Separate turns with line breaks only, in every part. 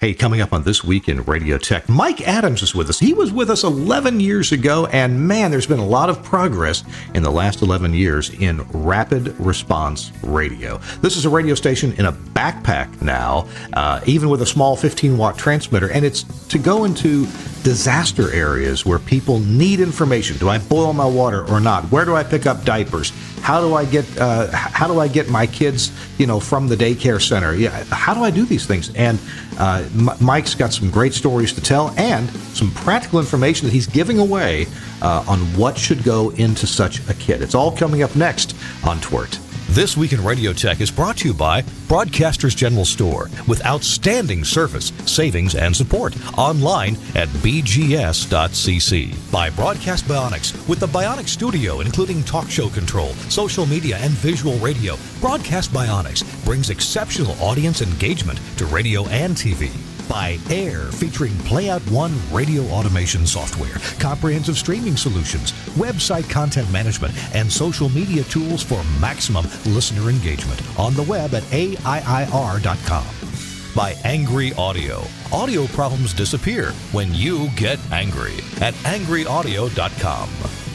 Hey, coming up on This Week in Radio Tech, Mike Adams is with us. He was with us 11 years ago, and man, there's been a lot of progress in the last 11 years in rapid response radio. This is a radio station in a backpack now, even with a small 15-watt transmitter, and it's to go into disaster areas where people need information. Do I boil my water or not? Where do I pick up diapers? How do I get my kids, from the daycare center? Yeah, how do I do these things? And Mike's got some great stories to tell and some practical information that he's giving away on what should go into such a kit. It's all coming up next on TWiRT.
This Week in Radio Tech is brought to you by Broadcasters General Store with outstanding service, savings, and support. Online at bgs.cc. By Broadcast Bionics with the Bionics Studio, including talk show control, social media, and visual radio. Broadcast Bionics brings exceptional audience engagement to radio and TV. By Air, featuring Playout One radio automation software, comprehensive streaming solutions, website content management, and social media tools for maximum listener engagement on the web at AIIR.com. By Angry Audio. Audio problems disappear when you get angry at angryaudio.com.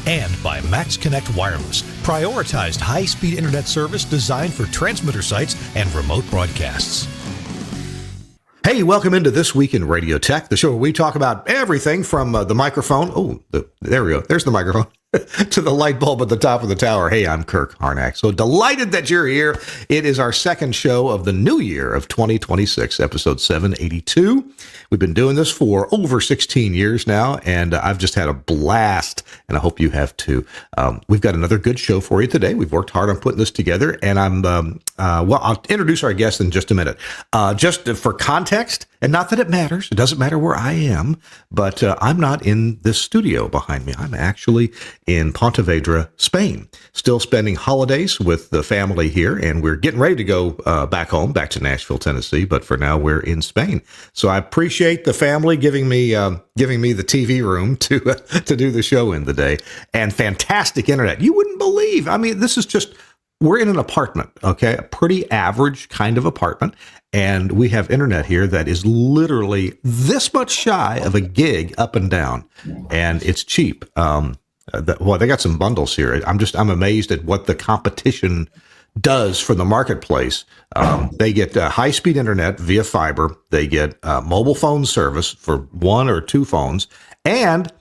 And by Max Connect Wireless, prioritized high-speed internet service designed for transmitter sites and remote broadcasts.
Hey, welcome into This Week in Radio Tech, the show where we talk about everything from the microphone. Oh, there we go. There's the microphone. To the light bulb at the top of the tower. Hey, I'm Kirk Harnack. So delighted that you're here. It is our second show of the new year of 2026, episode 782. We've been doing this for over 16 years now, and I've just had a blast, and I hope you have too. We've got another good show for you today. We've worked hard on putting this together, and I'll introduce our guest in just a minute. Just for context, and not that it matters. It doesn't matter where I am, but I'm not in this studio behind me. I'm actually in Pontevedra, Spain, still spending holidays with the family here, and we're getting ready to go back to Nashville, Tennessee. But for now, we're in Spain. So I appreciate the family giving me the TV room to do the show in the day, and fantastic internet. You wouldn't believe. I mean, this is just. We're in an apartment, okay, a pretty average kind of apartment, and we have internet here that is literally this much shy of a gig up and down, and it's cheap. They got some bundles here. I'm amazed at what the competition does for the marketplace. They get high-speed internet via fiber. They get mobile phone service for one or two phones, and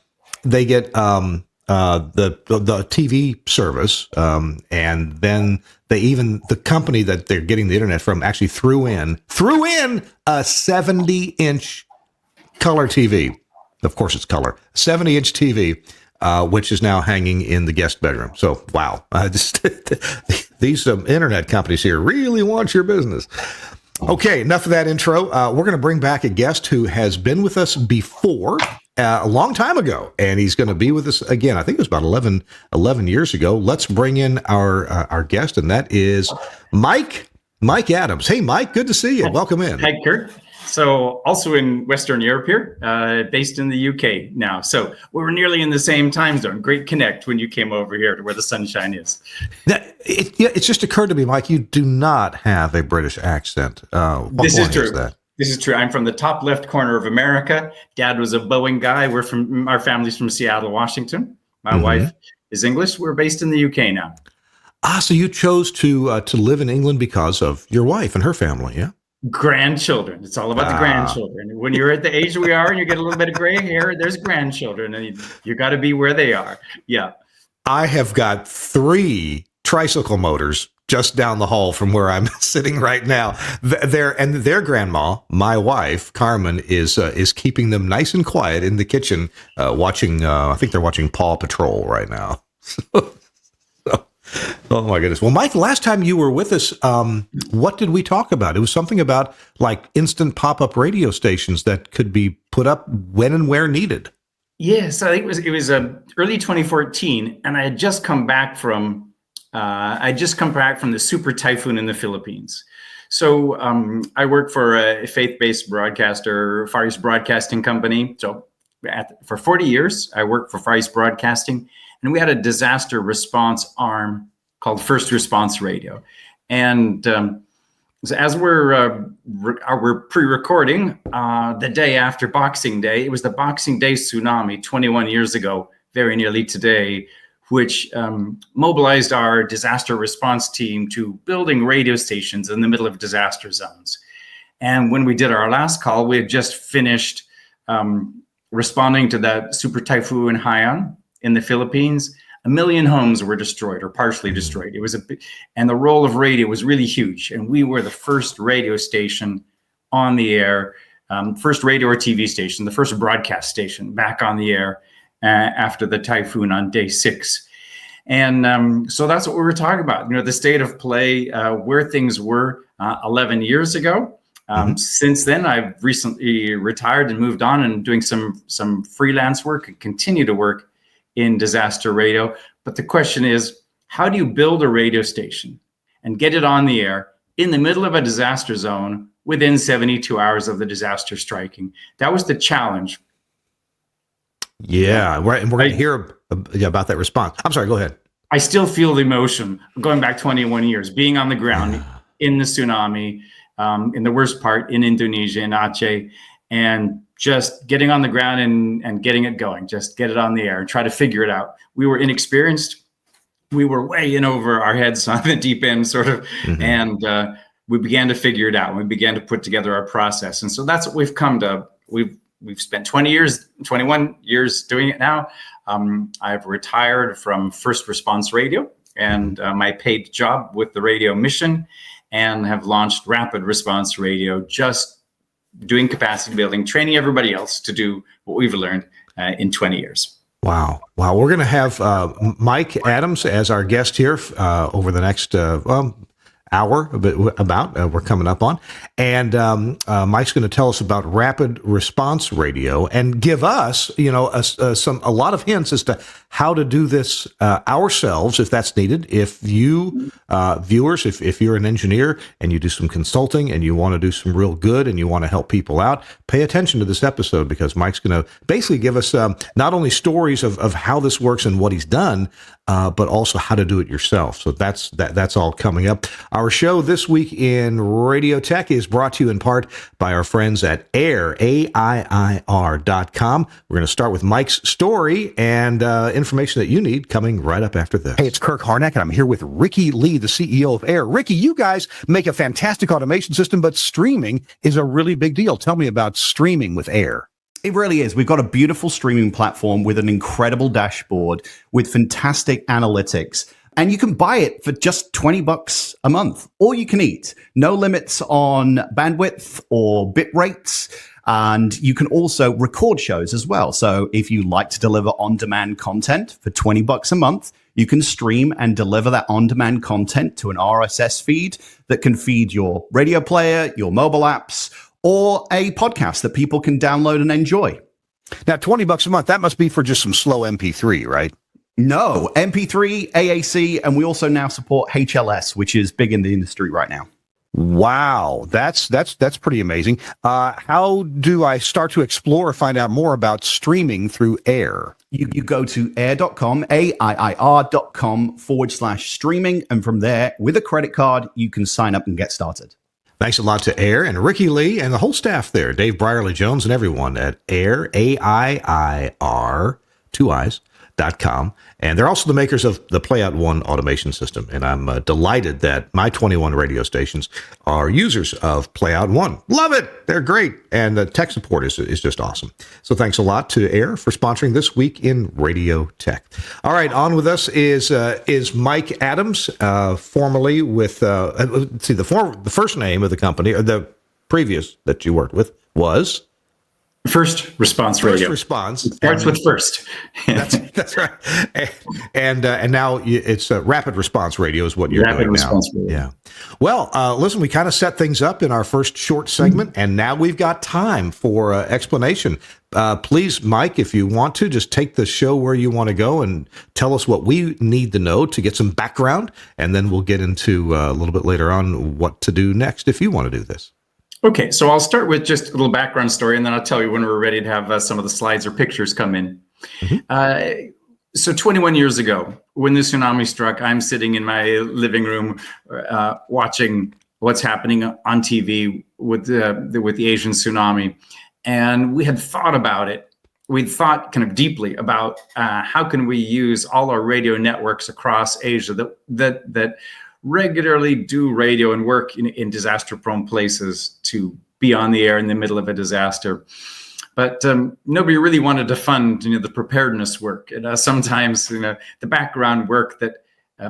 they get the TV service, and then the company that they're getting the internet from actually threw in a 70-inch color TV. Of course, it's color. 70-inch TV, which is now hanging in the guest bedroom. So, wow, these internet companies here really want your business. Okay, enough of that intro. We're going to bring back a guest who has been with us before. A long time ago, and he's going to be with us again. I think it was about 11 years ago. Let's bring in our guest, and that is Mike Adams. Hey, Mike, good to see you. Welcome in.
Hi, Kirk. So also in Western Europe here, based in the UK now. So we were nearly in the same time zone. Great connect when you came over here to where the sunshine is.
It's just occurred to me, Mike, you do not have a British accent.
This is true. This is true. I'm from the top left corner of America. Dad was a Boeing guy. Our family's from Seattle, Washington. My wife is English. We're based in the UK now.
So you chose to live in England because of your wife and her family, yeah?
Grandchildren. It's all about the grandchildren. When you're at the age we are and you get a little bit of gray hair, there's grandchildren, and you got to be where they are. Yeah. I
have got 3 tricycle motors just down the hall from where I'm sitting right now. Their grandma, my wife, Carmen, is keeping them nice and quiet in the kitchen, watching. I think they're watching Paw Patrol right now. Oh my goodness. Well, Mike, last time you were with us, what did we talk about? It was something about like instant pop-up radio stations that could be put up when and where needed.
Yes, I think it was early 2014, and I had just come back from. The super typhoon in the Philippines. So I work for a faith-based broadcaster, Far East Broadcasting Company. So for 40 years, I worked for Far East Broadcasting, and we had a disaster response arm called First Response Radio. And So as we're pre-recording the day after Boxing Day, it was the Boxing Day tsunami 21 years ago, very nearly today, which mobilized our disaster response team to building radio stations in the middle of disaster zones. And when we did our last call, we had just finished responding to that super typhoon Haiyan in the Philippines. 1 million homes were destroyed or partially destroyed. It was and the role of radio was really huge. And we were the first radio station on the air, first radio or TV station, the first broadcast station back on the air after the typhoon on day 6. And so that's what we were talking about, the state of play, where things were 11 years ago. Since then, I've recently retired and moved on and doing some freelance work and continue to work in disaster radio. But the question is, how do you build a radio station and get it on the air in the middle of a disaster zone within 72 hours of the disaster striking? That was the challenge.
Yeah, right. And we're going to hear about that response. I'm sorry, go ahead.
I still feel the emotion going back 21 years, being on the ground in the tsunami, in the worst part in Indonesia, in Aceh, and just getting on the ground and getting it going, just get it on the air and try to figure it out. We were inexperienced. We were way in over our heads on the deep end, sort of. And we began to figure it out. We began to put together our process. And so that's what we've come to. We've spent 21 years doing it now. I've retired from first response radio and my paid job with the radio mission, and have launched rapid response radio, just doing capacity building, training everybody else to do what we've learned in 20 years.
Wow. We're going to have Mike Adams as our guest here over the next hour, we're coming up on. And Mike's going to tell us about rapid response radio and give us, a lot of hints as to how to do this ourselves, if that's needed. If you viewers, if you're an engineer and you do some consulting and you want to do some real good and you want to help people out, pay attention to this episode, because Mike's going to basically give us not only stories of how this works and what he's done, but also how to do it yourself. So that's all coming up. Our show this week in Radio Tech is brought to you in part by our friends at airline.com. We're going to start with Mike's story and information that you need coming right up after this.
Hey, it's Kirk Harnack, and I'm here with Ricky Lee, the CEO of Air. Ricky, you guys make a fantastic automation system, but streaming is a really big deal. Tell me about streaming with Air.
It really is. We've got a beautiful streaming platform with an incredible dashboard with fantastic analytics. And you can buy it for just $20 a month. All you can eat. No limits on bandwidth or bit rates. And you can also record shows as well. So if you like to deliver on-demand content for $20 a month, you can stream and deliver that on-demand content to an RSS feed that can feed your radio player, your mobile apps, or a podcast that people can download and enjoy.
Now, $20 a month, that must be for just some slow MP3, right?
No, MP3, AAC, and we also now support HLS, which is big in the industry right now.
Wow, that's pretty amazing. How do I start to explore or find out more about streaming through Air?
You go to air.com, AIIR.com/streaming, and from there, with a credit card, you can sign up and get started.
Thanks a lot to Air and Ricky Lee and the whole staff there, Dave Brierley Jones and everyone at Air, AIIR, 2 I's.com. And they're also the makers of the Playout One automation system. And I'm delighted that my 21 radio stations are users of Playout One. Love it. They're great. And the tech support is just awesome. So thanks a lot to Air for sponsoring this week in Radio Tech. All right. On with us is Mike Adams, formerly with, the first name of the company, or the previous that you worked with was?
First response radio.
First response.
It starts with first.
That's right. And now it's rapid response radio is what you're doing now. Rapid response radio. Yeah. Well, listen, we kind of set things up in our first short segment, and now we've got time for explanation. Please, Mike, if you want to, just take the show where you want to go and tell us what we need to know to get some background, and then we'll get into a little bit later on what to do next if you want to do this.
Okay, so I'll start with just a little background story, and then I'll tell you when we're ready to have some of the slides or pictures come in. So 21 years ago, when the tsunami struck, I'm sitting in my living room watching what's happening on TV with the Asian tsunami. And we had thought about it. We'd thought kind of deeply about how can we use all our radio networks across Asia that regularly do radio and work in disaster-prone places to be on the air in the middle of a disaster. But nobody really wanted to fund the preparedness work. And sometimes the background work that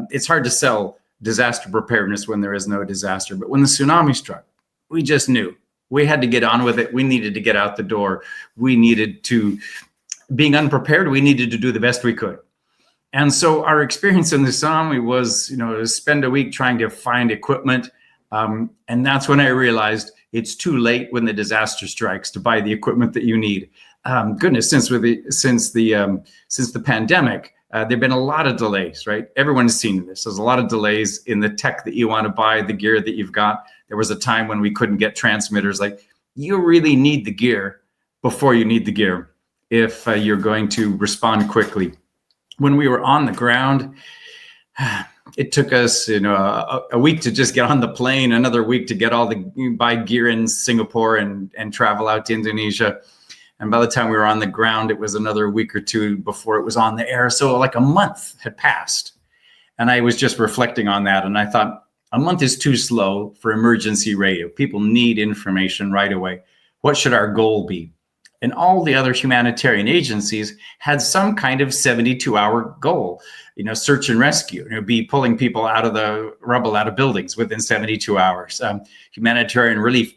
it's hard to sell disaster preparedness when there is no disaster. But when the tsunami struck, we just knew we had to get on with it. We needed to get out the door. We needed to, being unprepared, we needed to do the best we could. And so our experience in the tsunami was, to spend a week trying to find equipment. And that's when I realized it's too late when the disaster strikes to buy the equipment that you need. Goodness, since the pandemic, there've been a lot of delays, right? Everyone's seen this. There's a lot of delays in the tech that you want to buy, the gear that you've got. There was a time when we couldn't get transmitters. Like, you really need the gear before you need the gear if you're going to respond quickly. When we were on the ground, it took us, a week to just get on the plane, another week to get buy gear in Singapore and travel out to Indonesia. And by the time we were on the ground, it was another week or two before it was on the air. So like a month had passed. And I was just reflecting on that. And I thought, a month is too slow for emergency radio. People need information right away. What should our goal be? And all the other humanitarian agencies had some kind of 72-hour goal, search and rescue, be pulling people out of the rubble, out of buildings within 72 hours. Humanitarian relief,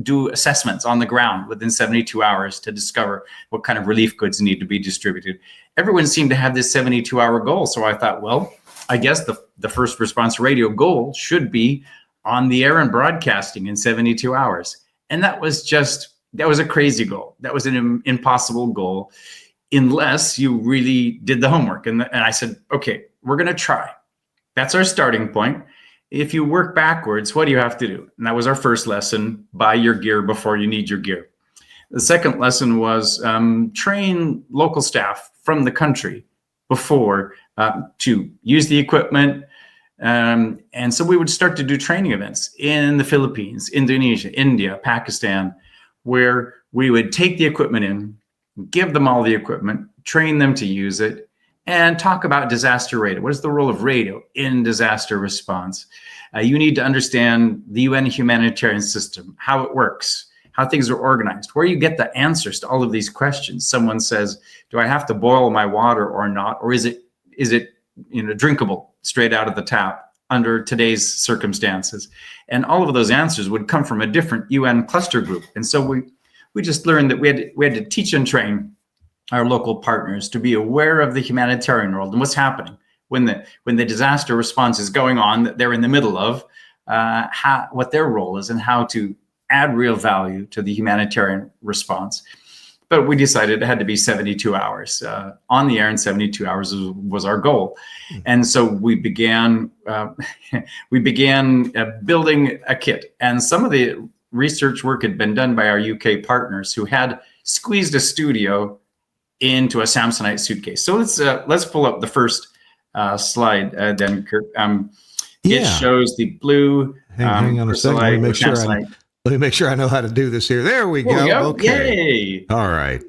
do assessments on the ground within 72 hours to discover what kind of relief goods need to be distributed. Everyone seemed to have this 72-hour goal. So I thought, well, I guess the first response radio goal should be on the air and broadcasting in 72 hours. And that was a crazy goal. That was an impossible goal unless you really did the homework. And I said, okay, we're going to try. That's our starting point. If you work backwards, what do you have to do? And that was our first lesson: buy your gear before you need your gear. The second lesson was train local staff from the country before to use the equipment. And so we would start to do training events in the Philippines, Indonesia, India, Pakistan, where we would take the equipment in, give them all the equipment, train them to use it, and talk about disaster radio. What is the role of radio in disaster response? You need to understand the UN humanitarian system, how it works, how things are organized, where you get the answers to all of these questions. Someone says, do I have to boil my water or not? Or is it drinkable straight out of the tap under today's circumstances? And all of those answers would come from a different UN cluster group. And so we just learned that we had to teach and train our local partners to be aware of the humanitarian world and what's happening when the disaster response is going on, that they're in the middle of, what their role is and how to add real value to the humanitarian response. But we decided it had to be 72 hours on the air, and 72 hours was our goal. And so we began building a kit. And some of the research work had been done by our UK partners who had squeezed a studio into a Samsonite suitcase. So let's pull up the first slide then, Kirk. It shows the blue.
Hang on a second. Let me make sure I know how to do this here. There we go. Okay.
Yay.
All right.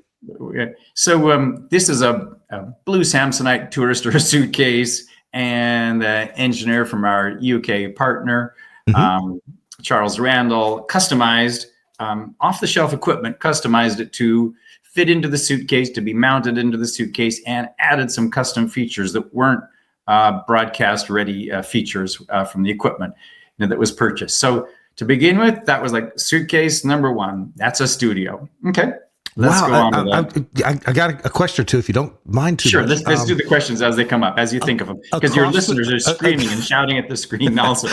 So this is a blue Samsonite tourist or a suitcase, and the engineer from our UK partner, Charles Randall, customized off-the-shelf equipment, customized it to fit into the suitcase, to be mounted into the suitcase, and added some custom features that weren't broadcast-ready features from the equipment that was purchased. So to begin with, that was like suitcase number one. That's a studio. Okay. Let's go on with that.
I got a question or two, if you don't mind too much.
Let's do the questions as they come up, as you think of them, because your listeners are screaming and shouting at the screen also.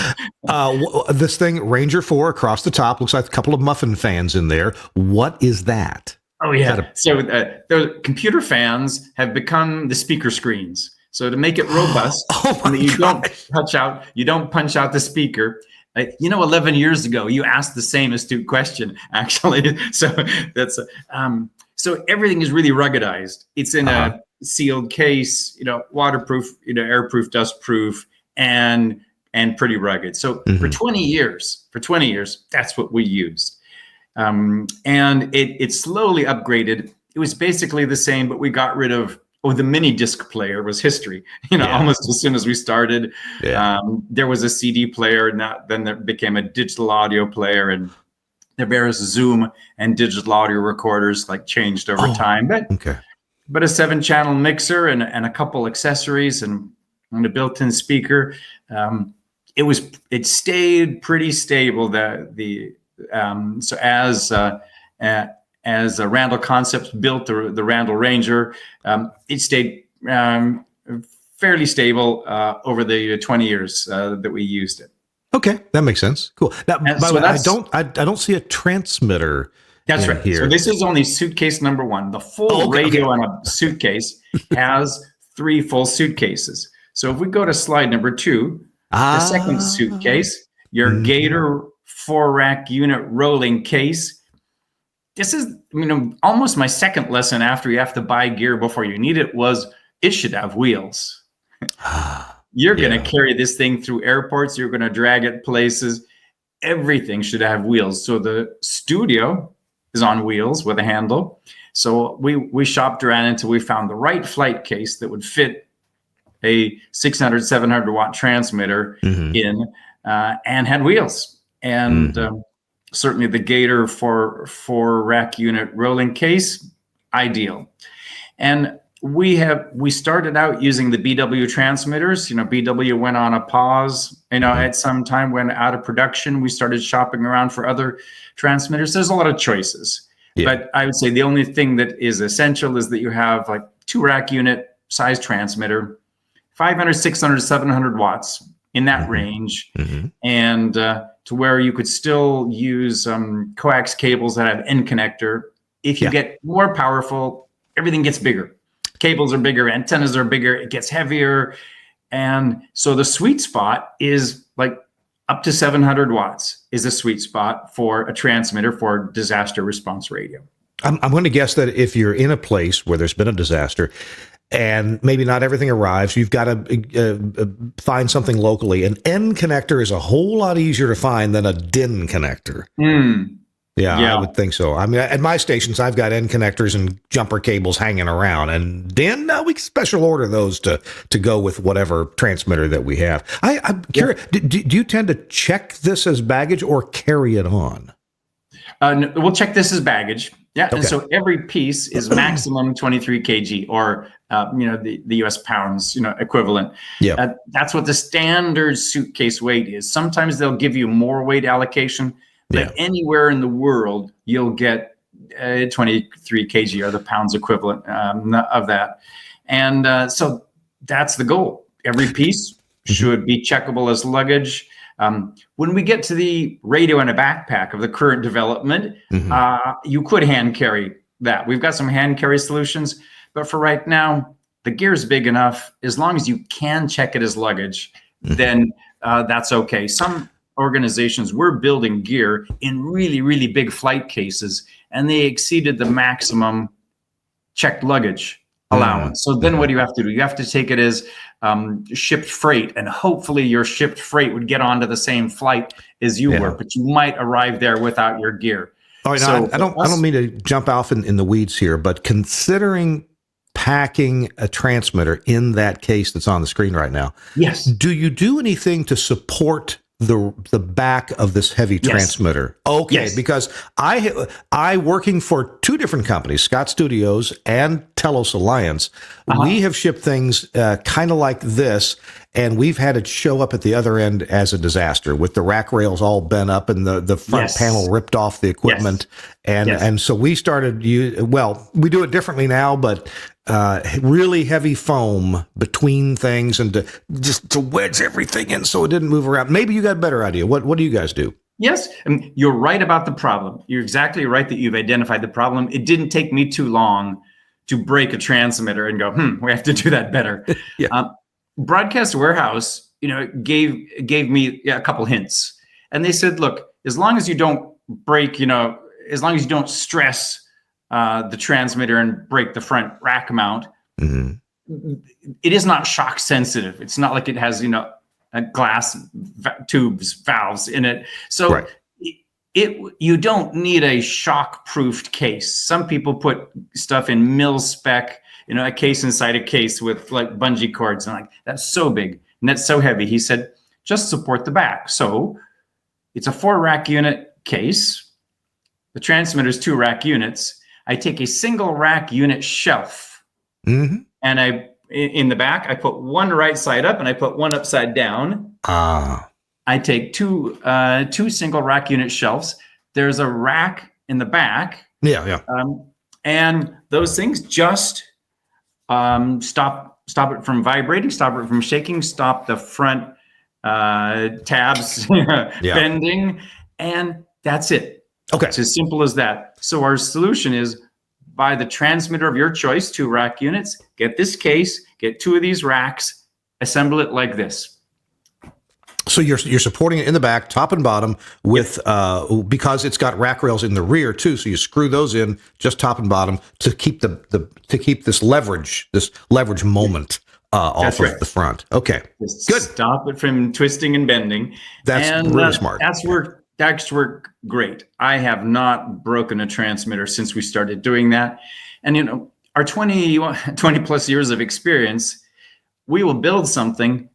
This thing, Ranger 4 across the top, looks like a couple of muffin fans in there. What is that?
Oh, yeah. So the computer fans have become the speaker screens. So to make it robust, you don't punch out the speaker. 11 years ago, you asked the same astute question, actually. So that's so everything is really ruggedized. It's in a sealed case, waterproof, airproof, dustproof, and and pretty rugged. So for 20 years, that's what we used. And it slowly upgraded. It was basically the same, but we got rid of, the mini disc player was history, almost as soon as we started.
Yeah.
There was a CD player, then there became a digital audio player, and the various Zoom and digital audio recorders changed over time. But a 7-channel mixer and a couple accessories and a built-in speaker. It stayed pretty stable. So as Randall Concepts built the Randall Ranger, it stayed fairly stable over the 20 years that we used it.
Okay, that makes sense. Cool. Now, by the way, I don't see a transmitter.
That's right.
Here.
So this is only suitcase number 1. The full radio on a suitcase has 3 full suitcases. So if we go to slide number 2, the second suitcase, your Gator 4-rack unit rolling case. This is, almost my second lesson after you have to buy gear before you need it was it should have wheels. You're going to carry this thing through airports. You're going to drag it places. Everything should have wheels. So the studio is on wheels with a handle. So we shopped around until we found the right flight case that would fit a 600, 700 watt transmitter in and had wheels. And certainly the Gator 4-rack unit rolling case, ideal. And we started out using the BW transmitters. BW went on a pause, at some time, went out of production. We started shopping around for other transmitters. There's a lot of choices, but I would say the only thing that is essential is that you have 2-rack unit size transmitter, 500, 600, 700 watts in that range. And to where you could still use coax cables that have end connector. If you get more powerful, everything gets bigger. Cables are bigger, antennas are bigger, it gets heavier. And so the sweet spot is up to 700 watts is a sweet spot for a transmitter for disaster response radio.
I'm going to guess that if you're in a place where there's been a disaster and maybe not everything arrives, you've got to find something locally. An end connector is a whole lot easier to find than a DIN connector. Yeah, I would think so. I mean, at my stations, I've got end connectors and jumper cables hanging around, and DIN, we special order those to go with whatever transmitter that we have. I'm curious, do you tend to check this as baggage or carry it on?
No, we'll check this as baggage. Yeah, okay. And so every piece is maximum 23 kg, or the U.S. pounds, equivalent. Yeah, that's what the standard suitcase weight is. Sometimes they'll give you more weight allocation. But anywhere in the world, you'll get 23 kg or the pounds equivalent of that. And so that's the goal. Every piece should be checkable as luggage. When we get to the radio in a backpack of the current development, you could hand carry that. We've got some hand carry solutions. But for right now, the gear is big enough. As long as you can check it as luggage, then that's okay. Some organizations were building gear in really, really big flight cases, and they exceeded the maximum checked luggage allowance. So then what do you have to do? You have to take it as shipped freight, and hopefully your shipped freight would get onto the same flight as you were, but you might arrive there without your gear.
All right, so I don't mean to jump off in the weeds here, but considering packing a transmitter in that case that's on the screen right now, do you do anything to support the back of this heavy transmitter? Okay, because I working for 2 different companies, Scott Studios and Telos Alliance, we have shipped things kind of like this, and we've had it show up at the other end as a disaster with the rack rails all bent up and the front panel ripped off the equipment. And so we started, we do it differently now, but really heavy foam between things and to wedge everything in so it didn't move around. Maybe you got a better idea. What do you guys do?
Yes, you're right about the problem. You're exactly right that you've identified the problem. It didn't take me too long to break a transmitter and go, we have to do that better. Broadcast Warehouse, gave me a couple hints, and they said, look, as long as you don't break, as long as you don't stress the transmitter and break the front rack mount, it is not shock sensitive. It's not like it has, glass tubes, valves in it. So
Right.
you don't need a shock-proofed case. Some people put stuff in mil-spec, a case inside a case with like bungee cords, and like that's so big and that's so heavy. He said, just support the back. So it's a 4-rack unit case. The transmitter is 2 rack units. I take a single rack unit shelf, and in the back, I put one right side up and I put one upside down. I take two single rack unit shelves. There's a rack in the back.
Yeah.
And those things just stop it from vibrating, stop it from shaking, stop the front tabs bending, and that's it.
Okay.
It's as simple as that. So our solution is buy the transmitter of your choice, 2 rack units, get this case, get 2 of these racks, assemble it like this.
So you're supporting it in the back, top and bottom, with because it's got rack rails in the rear too. So you screw those in just top and bottom to keep this leverage moment off of the front. Okay, good.
Stop it from twisting and bending.
That's really smart.
That's worked great. I have not broken a transmitter since we started doing that. And our 20 plus years of experience, we will build something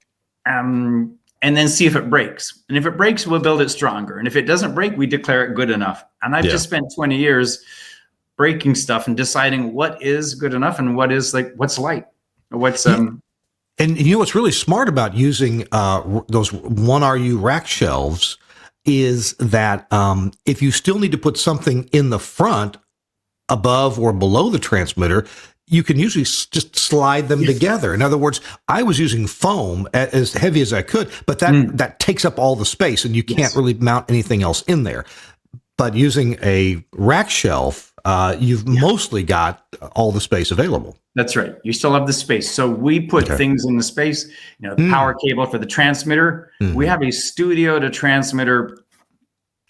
and then see if it breaks. And if it breaks, we'll build it stronger. And if it doesn't break, we declare it good enough. And I've just spent 20 years breaking stuff and deciding what is good enough and what is what's light, what's
And what's really smart about using those 1RU rack shelves is that if you still need to put something in the front above or below the transmitter, you can usually just slide them together. In other words, I was using foam as heavy as I could, but that takes up all the space and you can't really mount anything else in there. But using a rack shelf, you've mostly got all the space available.
That's right. You still have the space. So we put things in the space, the power cable for the transmitter. We have a studio to transmitter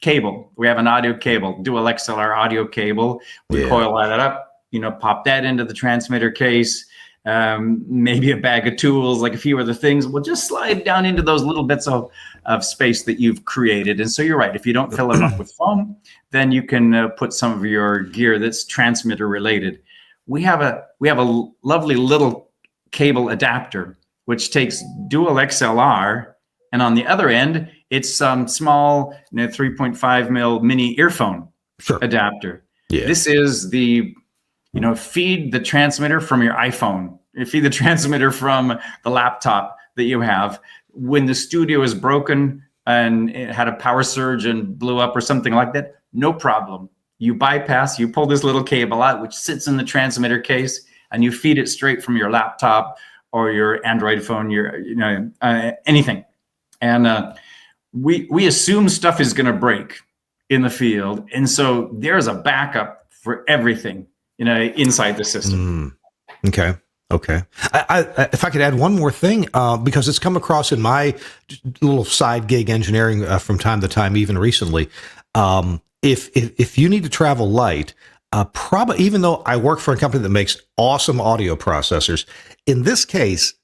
cable. We have an audio cable, dual XLR audio cable. We coil that up, pop that into the transmitter case, maybe a bag of tools, like a few other things. We'll just slide down into those little bits of space that you've created. And so you're right. If you don't fill it up with foam, then you can put some of your gear that's transmitter related. We have a lovely little cable adapter, which takes dual XLR, and on the other end, it's some small 3.5 mil mini earphone adapter. Yeah. This is the, feed the transmitter from your iPhone. You feed the transmitter from the laptop that you have. When the studio is broken and it had a power surge and blew up or something like that, no problem. You pull this little cable out, which sits in the transmitter case, and you feed it straight from your laptop or your Android phone, anything. And we assume stuff is going to break in the field. And so there's a backup for everything, inside the system.
Okay. I if I could add one more thing, because it's come across in my little side gig engineering from time to time, even recently. If you need to travel light, probably, even though I work for a company that makes awesome audio processors, in this case,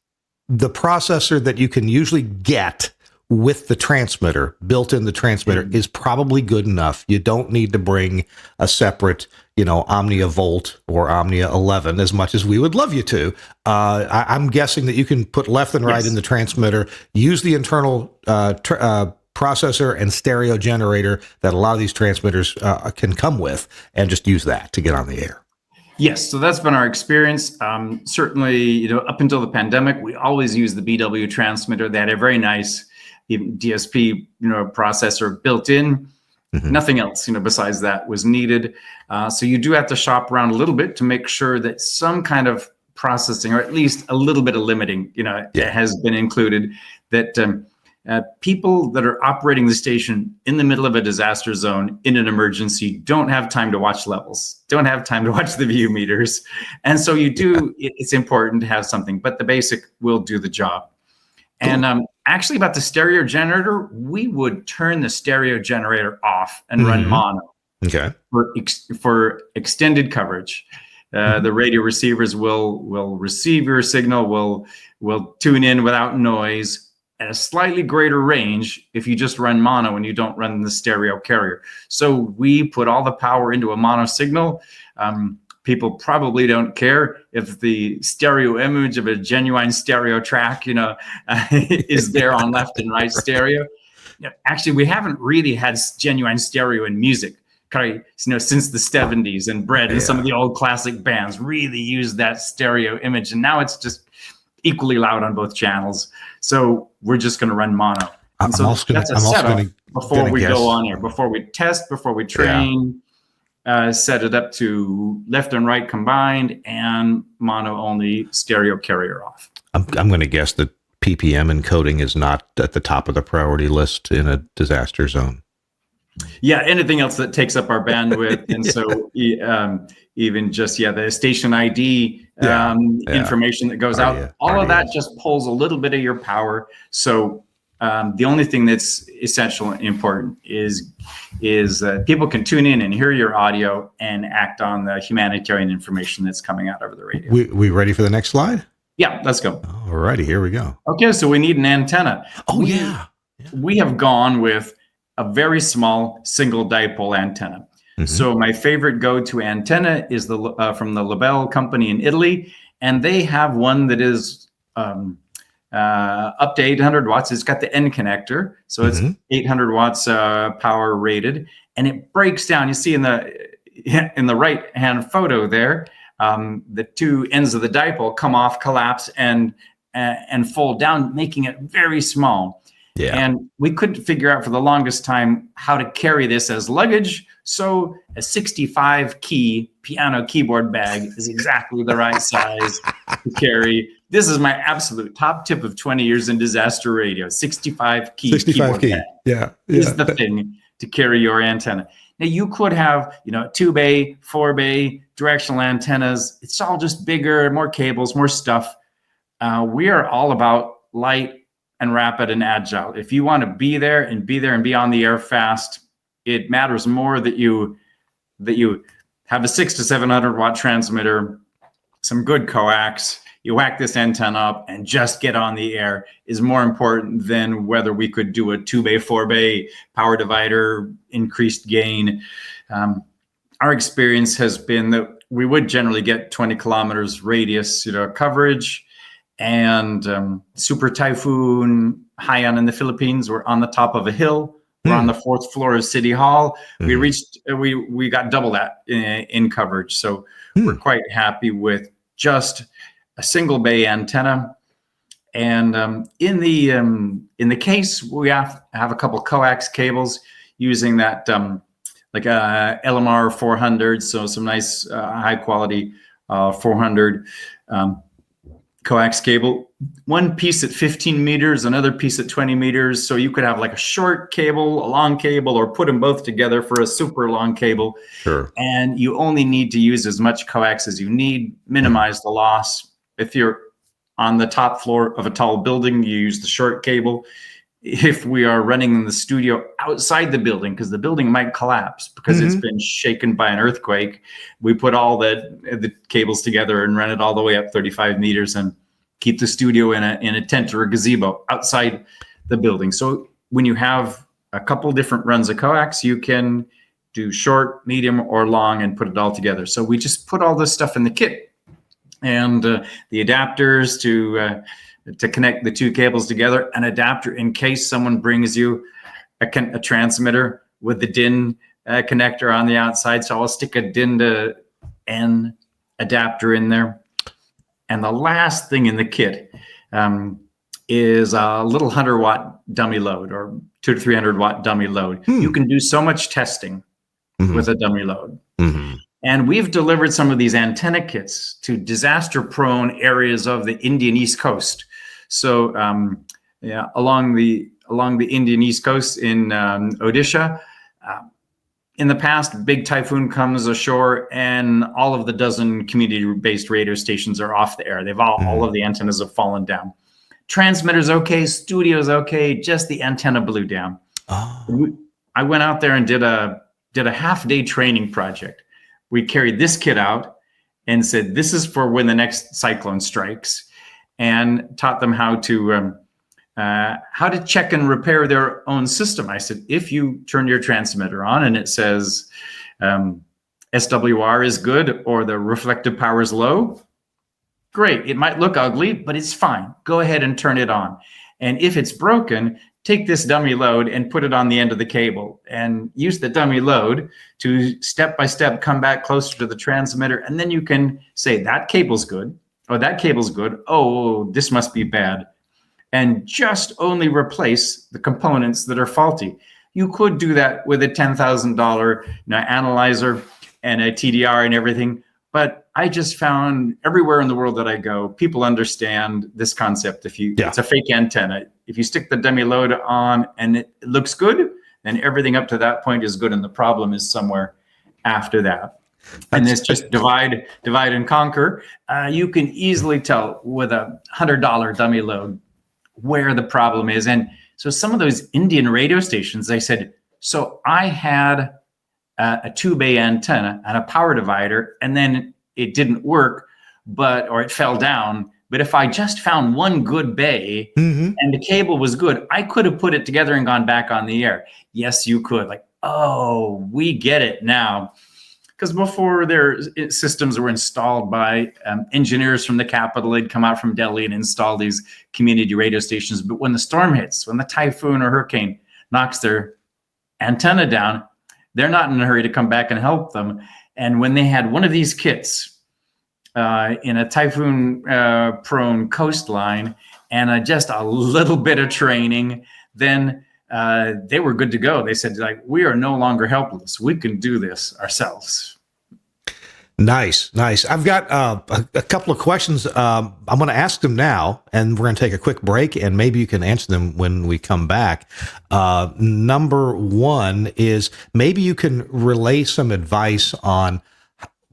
the processor that you can usually get with the transmitter, built in the transmitter, is probably good enough. You don't need to bring a separate, Omnia Volt or Omnia 11, as much as we would love you to. I'm guessing that you can put left and right in the transmitter, use the internal processor and stereo generator that a lot of these transmitters can come with, and just use that to get on the air.
Yes, so that's been our experience. Certainly, up until the pandemic, we always used the BW transmitter. They had a very nice DSP, processor built in. Nothing else, besides that was needed. So you do have to shop around a little bit to make sure that some kind of processing, or at least a little bit of limiting, has been included. That people that are operating the station in the middle of a disaster zone in an emergency don't have time to watch levels, don't have time to watch the view meters. And so it's important to have something, but the basic will do the job. And actually about the stereo generator, we would turn the stereo generator off and run mono for extended coverage. The radio receivers will receive your signal, will tune in without noise, at a slightly greater range if you just run mono and you don't run the stereo carrier. So we put all the power into a mono signal. People probably don't care if the stereo image of a genuine stereo track, is there on left and right stereo. Actually, we haven't really had genuine stereo in music, since the 70s, and Bread and some of the old classic bands really used that stereo image. And now it's just equally loud on both channels. So we're just going to run mono. And so that's a setup before we go on air, before we test, before we train. Set it up to left and right combined and mono only, stereo carrier off.
I'm going to guess that PPM encoding is not at the top of the priority list in a disaster zone.
Yeah, anything else that takes up our bandwidth. And so even just, the station ID information that goes out, all of that just pulls a little bit of your power. So the only thing that's essential and important is people can tune in and hear your audio and act on the humanitarian information that's coming out over the radio.
We ready for the next slide?
Yeah, let's go.
All righty, here we go.
Okay, so we need an antenna.
Yeah.
We have gone with a very small single dipole antenna. Mm-hmm. So my favorite go-to antenna is from the Labelle company in Italy, and they have one that is up to 800 watts. It's got the N connector, so it's 800 watts power rated, and it breaks down. You see in the right hand photo there, the two ends of the dipole come off, collapse, and fold down, making it very small. Yeah. And we couldn't figure out for the longest time how to carry this as luggage. So a 65 key piano keyboard bag is exactly the right size to carry. This is my absolute top tip of 20 years in disaster radio. 65 key keyboard bag is the thing to carry your antenna. Now you could have, 2-bay, 4-bay directional antennas. It's all just bigger, more cables, more stuff. We are all about light and rapid and agile. If you want to be there and be on the air fast, it matters more that you have a 600 to 700 watt transmitter, some good coax, you whack this antenna up and just get on the air is more important than whether we could do a 2-bay, 4-bay power divider, increased gain. Our experience has been that we would generally get 20 kilometers radius, coverage. And Super Typhoon Haiyan in the Philippines, we're on the top of a hill. We're on the 4th floor of City Hall. We got double that in coverage. So we're quite happy with just a single bay antenna. And in the case, we have a couple coax cables using that like LMR 400. So some nice high quality 400 coax cable, one piece at 15 meters, another piece at 20 meters. So you could have like a short cable, a long cable, or put them both together for a super long cable. Sure. And you only need to use as much coax as you need, minimize the loss. If you're on the top floor of a tall building, you use the short cable. If we are running in the studio outside the building, because the building might collapse because it's been shaken by an earthquake, we put all the cables together and run it all the way up 35 meters and keep the studio in a tent or a gazebo outside the building. So when you have a couple different runs of coax, you can do short, medium, or long and put it all together. So we just put all this stuff in the kit, and the adapters to connect the two cables together, an adapter in case someone brings you a transmitter with the DIN connector on the outside. So I'll stick a DIN to N adapter in there. And the last thing in the kit is a little 100-watt dummy load, or 200 to 300-watt dummy load. You can do so much testing with a dummy load. And we've delivered some of these antenna kits to disaster-prone areas of the Indian East Coast. So along the Indian East Coast in Odisha, in the past, big typhoon comes ashore and all of the dozen community-based radio stations are off the air. They've all of the antennas have fallen down. Transmitter's okay, studio's okay, just the antenna blew down. I went out there and did a half-day training project. We carried this kit out and said, this is for when the next cyclone strikes, and taught them how to how to check and repair their own system. I said, if you turn your transmitter on and it says SWR is good or the reflective power is low, great. It might look ugly, but it's fine. Go ahead and turn it on. And if it's broken, take this dummy load and put it on the end of the cable and use the dummy load to step by step come back closer to the transmitter. And then you can say that cable's good, or that cable's good. Oh, this must be bad. And just only replace the components that are faulty. You could do that with a $10,000 analyzer and a TDR and everything. But I just found everywhere in the world that I go, people understand this concept. It's a fake antenna. If you stick the dummy load on and it looks good, then everything up to that point is good. And the problem is somewhere after that. And it's just divide and conquer. You can easily tell with a $100 dummy load where the problem is. And so some of those Indian radio stations, they said, so I had a 2-bay antenna and a power divider, and then it didn't work, or it fell down. But if I just found one good bay and the cable was good, I could have put it together and gone back on the air. Yes, you could. Like, oh, we get it now. Because before their systems were installed by engineers from the capital, they'd come out from Delhi and install these community radio stations. But when the storm hits, when the typhoon or hurricane knocks their antenna down, they're not in a hurry to come back and help them. And when they had one of these kits in a typhoon-prone coastline and just a little bit of training, then they were good to go. They said, like, we are no longer helpless. We can do this ourselves.
Nice. I've got a couple of questions. I'm going to ask them now, and we're going to take a quick break, and maybe you can answer them when we come back. Number one is maybe you can relay some advice on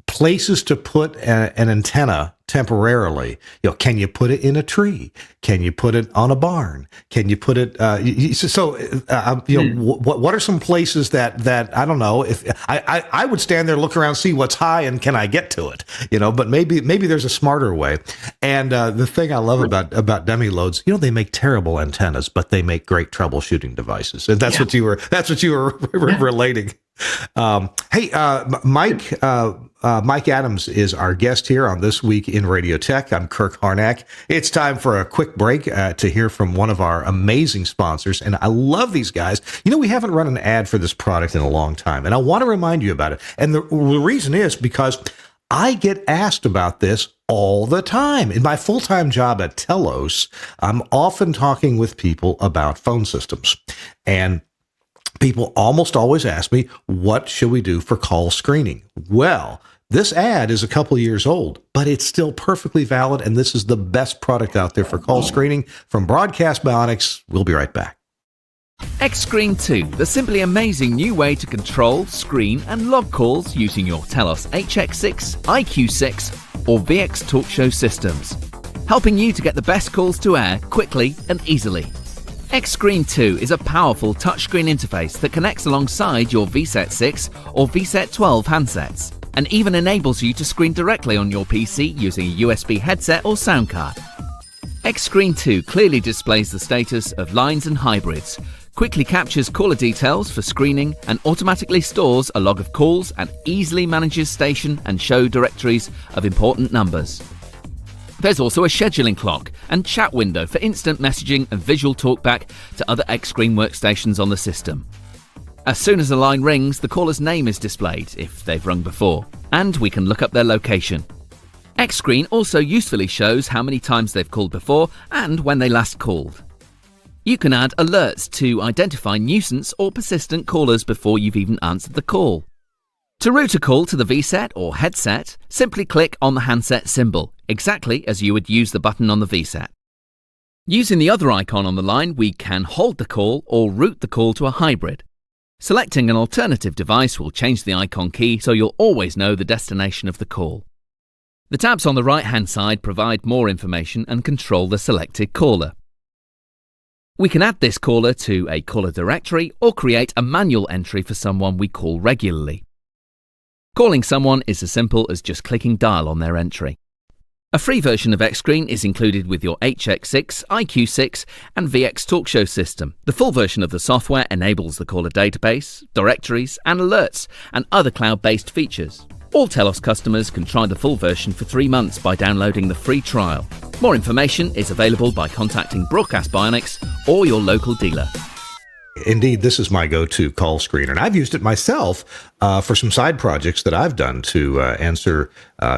places to put an antenna temporarily. Can you put it in a tree? Can you put it on a barn? Can you put it? What are some places that I don't know if I would stand there, look around, see what's high, and can I get to it? But maybe there's a smarter way. And the thing I love about dummy loads, they make terrible antennas, but they make great troubleshooting devices. And that's what you were relating. Hey, Mike Adams is our guest here on This Week in Radio Tech. I'm Kirk Harnack. It's time for a quick break to hear from one of our amazing sponsors. And I love these guys. We haven't run an ad for this product in a long time, and I want to remind you about it. And the reason is because I get asked about this all the time. In my full-time job at Telos, I'm often talking with people about phone systems. And people almost always ask me, what should we do for call screening? Well, this ad is a couple years old, but it's still perfectly valid, and this is the best product out there for call screening from Broadcast Bionics. We'll be right back.
X-Screen 2, the simply amazing new way to control, screen and log calls using your Telos HX6, IQ6 or VX Talk Show systems, helping you to get the best calls to air quickly and easily. X-Screen 2 is a powerful touchscreen interface that connects alongside your VSET 6 or VSET 12 handsets and even enables you to screen directly on your PC using a USB headset or sound card. X-Screen 2 clearly displays the status of lines and hybrids, quickly captures caller details for screening and automatically stores a log of calls and easily manages station and show directories of important numbers. There's also a scheduling clock and chat window for instant messaging and visual talkback to other X-Screen workstations on the system. As soon as a line rings, the caller's name is displayed, if they've rung before, and we can look up their location. X-Screen also usefully shows how many times they've called before and when they last called. You can add alerts to identify nuisance or persistent callers before you've even answered the call. To route a call to the VSET or headset, simply click on the handset symbol, exactly as you would use the button on the VSET. Using the other icon on the line, we can hold the call or route the call to a hybrid. Selecting an alternative device will change the icon key so you'll always know the destination of the call. The tabs on the right-hand side provide more information and control the selected caller. We can add this caller to a caller directory or create a manual entry for someone we call regularly. Calling someone is as simple as just clicking dial on their entry. A free version of Xscreen is included with your HX6, IQ6 and VX TalkShow system. The full version of the software enables the caller database, directories and alerts and other cloud-based features. All Telos customers can try the full version for 3 months by downloading the free trial. More information is available by contacting Broadcast Bionics or your local dealer.
Indeed, this is my go-to call screener, and I've used it myself for some side projects that I've done to answer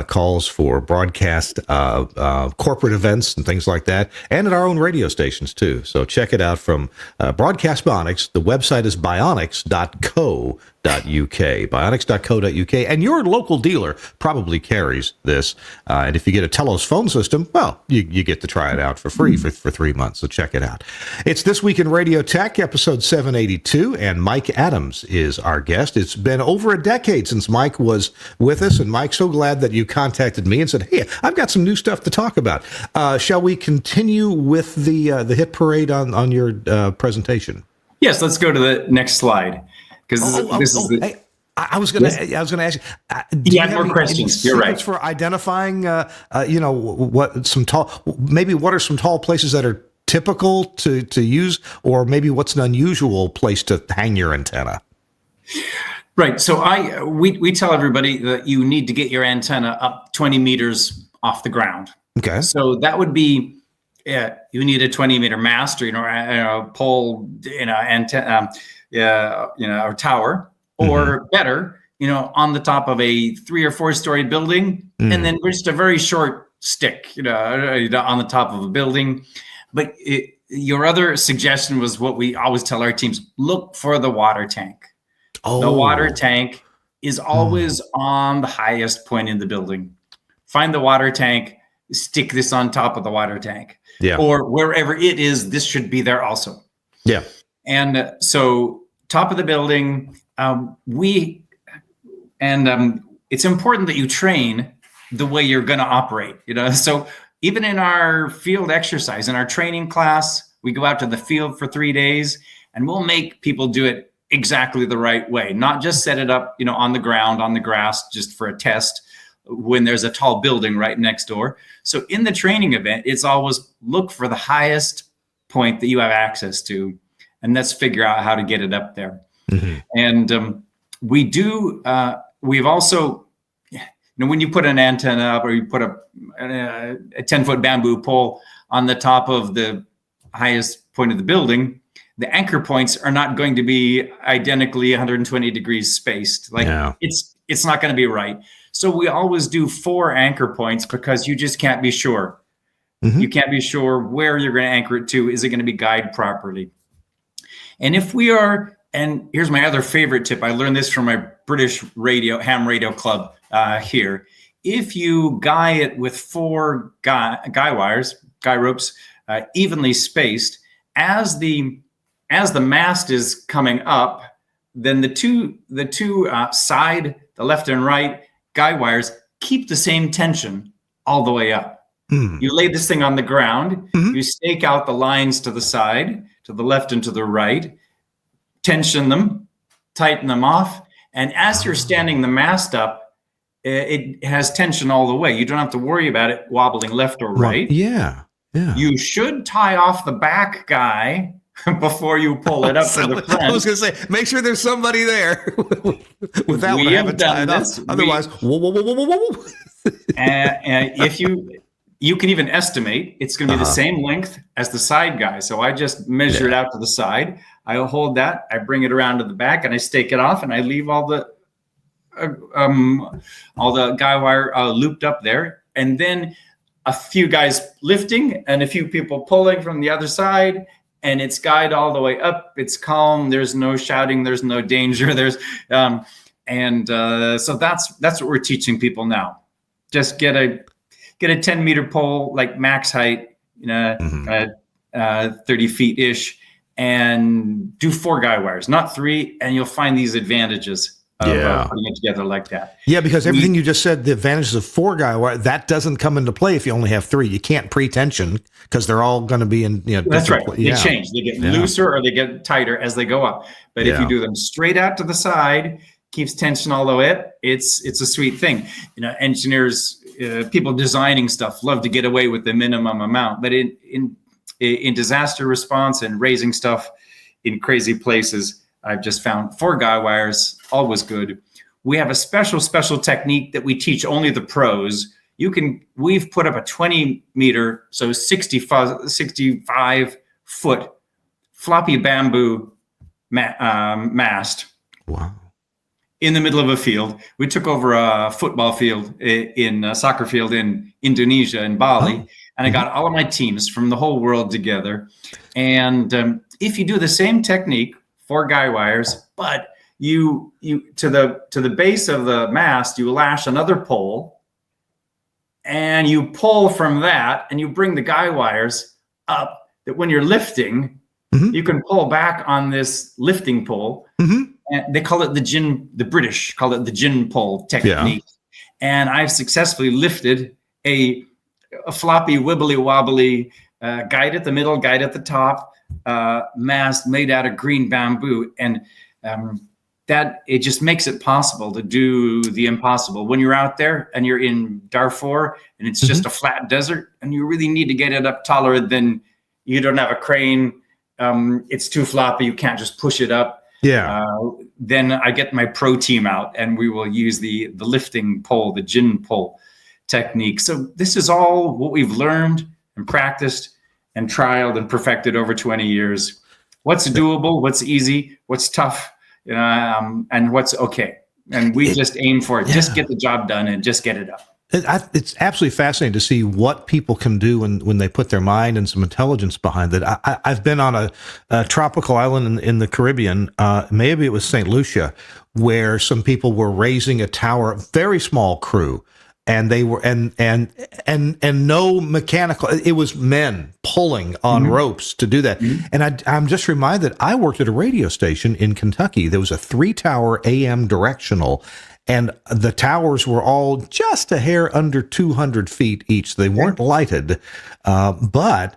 calls for broadcast corporate events and things like that, and at our own radio stations too. So check it out from Broadcast Bionics. The website is bionics.co.uk, bionics.co.uk, and your local dealer probably carries this. And if you get a Telos phone system, well, you get to try it out for free for 3 months. So check it out. It's This Week in Radio Tech, episode 782, and Mike Adams is our guest. It's been over a decade since Mike was with us, and Mike, so glad that you contacted me and said, hey, I've got some new stuff to talk about. Shall we continue with the hit parade on your presentation?
Yes, let's go to the next slide.
Hey, I was going to ask you.
Do you have more questions? You're right.
For identifying, what are some tall places that are typical to use, or maybe what's an unusual place to hang your antenna?
Right. So we tell everybody that you need to get your antenna up 20 meters off the ground. Okay. So that would be, you need a 20-meter mast, or a pole, antenna, or tower, or better, on the top of a 3 or 4-story building, and then just a very short stick, on the top of a building. But your other suggestion was what we always tell our teams: look for the water tank. The water tank is always on the highest point in the building. Find the water tank, stick this on top of the water tank. Yeah. Or wherever it is, this should be there also. Yeah. And so top of the building, it's important that you train the way you're going to operate, So even in our field exercise, in our training class, we go out to the field for 3 days, and we'll make people do it exactly the right way, not just set it up, on the ground, on the grass, just for a test when there's a tall building right next door. So in the training event, it's always look for the highest point that you have access to, and let's figure out how to get it up there. Mm-hmm. And we've also, when you put an antenna up, or you put a 10-foot bamboo pole on the top of the highest point of the building, the anchor points are not going to be identically 120 degrees spaced. It's not going to be right. So we always do 4 anchor points, because you just can't be sure. Mm-hmm. You can't be sure where you're going to anchor it to. Is it going to be guided properly? And and here's my other favorite tip. I learned this from my British ham radio club here. If you guy it with 4 guy ropes, evenly spaced, as the mast is coming up, then the two side, the left and right guy wires, keep the same tension all the way up. You lay this thing on the ground, you stake out the lines to the side, to the left and to the right, tension them, tighten them off, and as you're standing the mast up, it has tension all the way. You don't have to worry about it wobbling left or right. Yeah. You should tie off the back guy before you pull it up to the front.
I was going to say, make sure there's somebody there with that one. I haven't tied up. Otherwise, whoa.
And if you can even estimate, it's going to be the same length as the side guy. So I just measure it out to the side. I hold that, I bring it around to the back, and I stake it off, and I leave all the guy wire looped up there. And then a few guys lifting and a few people pulling from the other side, and it's guyed all the way up. It's calm. There's no shouting. There's no danger. So that's what we're teaching people now. Just get a 10-meter pole, like max height, 30 feet ish, and do 4 guy wires, not 3, and you'll find these advantages of putting it together like that.
Yeah, because everything you just said, the advantages of 4 guy wire, that doesn't come into play if you only have 3. You can't pre-tension because they're all going to be in.
That's right. They change. They get looser or they get tighter as they go up. But if you do them straight out to the side, keeps tension all the way up, it's a sweet thing. Engineers people designing stuff love to get away with the minimum amount, but in disaster response and raising stuff in crazy places, I've just found 4 guy wires, always good. We have a special technique that we teach only the pros. We've put up a 20 meter, so 65 foot floppy bamboo mast.
Wow.
In the middle of a field. We took over a football field in a soccer field in Indonesia, in Bali. And I got all of my teams from the whole world together. And if you do the same technique, 4 guy wires, but you to the base of the mast, you lash another pole, and you pull from that, and you bring the guy wires up, that when you're lifting, you can pull back on this lifting pole. And they call it the British call it the gin pole technique. And I've successfully lifted a floppy, wibbly wobbly guide at the middle, guide at the top, mast made out of green bamboo. And that it just makes it possible to do the impossible. When you're out there and you're in Darfur and it's just a flat desert and you really need to get it up taller than, you don't have a crane, it's too floppy, you can't just push it up. Then I get my pro team out and we will use the lifting pole, the gin pole technique. So this is all what we've learned and practiced and trialed and perfected over 20 years. What's doable, what's easy, what's tough, and what's okay. And we just aim for it. Just get the job done and just get it up.
It's absolutely fascinating to see what people can do when they put their mind and some intelligence behind it. I've been on a tropical island in the Caribbean, maybe it was St. Lucia, where some people were raising a tower, very small crew, and they were and no mechanical. It was men pulling on ropes to do that. And I'm just reminded, I worked at a radio station in Kentucky. There was a 3-tower AM directional. And the towers were all just a hair under 200 feet each. They weren't lighted, but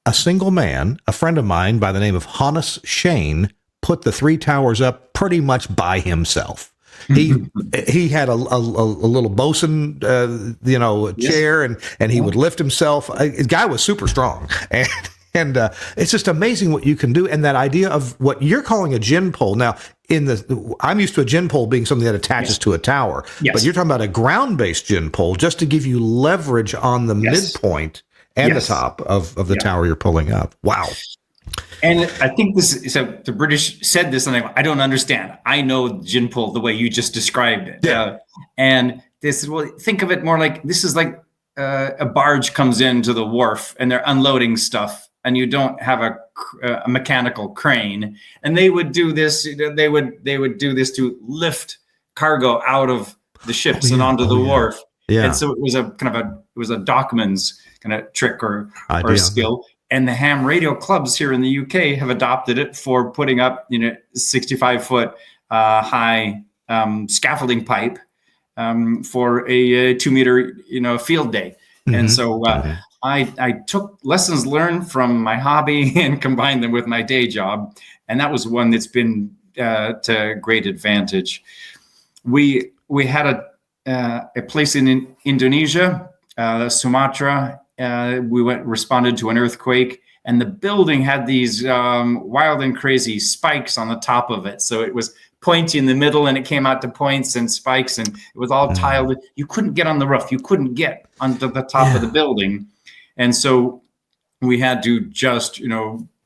a single man, a friend of mine by the name of Hannes Shane, put the 3 towers up pretty much by himself. He had a little bosun, chair, and he would lift himself. The guy was super strong, and it's just amazing what you can do. And that idea of what you're calling a gin pole now. I'm used to a gin pole being something that attaches to a tower, but you're talking about a ground-based gin pole just to give you leverage on the midpoint and the top of the tower you're pulling up. Wow.
And I think the British said this, and I don't understand. I know gin pole the way you just described it. And this, think of it more like, this is like a barge comes into the wharf and they're unloading stuff, and you don't have a mechanical crane, and they would do this. They would do this to lift cargo out of the ships and onto the wharf. And so it was a dockman's kind of trick or skill. And the ham radio clubs here in the UK have adopted it for putting up 65-foot high scaffolding pipe for a 2-meter field day. And so I took lessons learned from my hobby and combined them with my day job. And that was one that's been to great advantage. We had a place in Indonesia, Sumatra. We responded to an earthquake, and the building had these wild and crazy spikes on the top of it. So it was pointy in the middle, and it came out to points and spikes, and it was all tiled. You couldn't get on the roof. You couldn't get onto the top of the building. And so we had to just,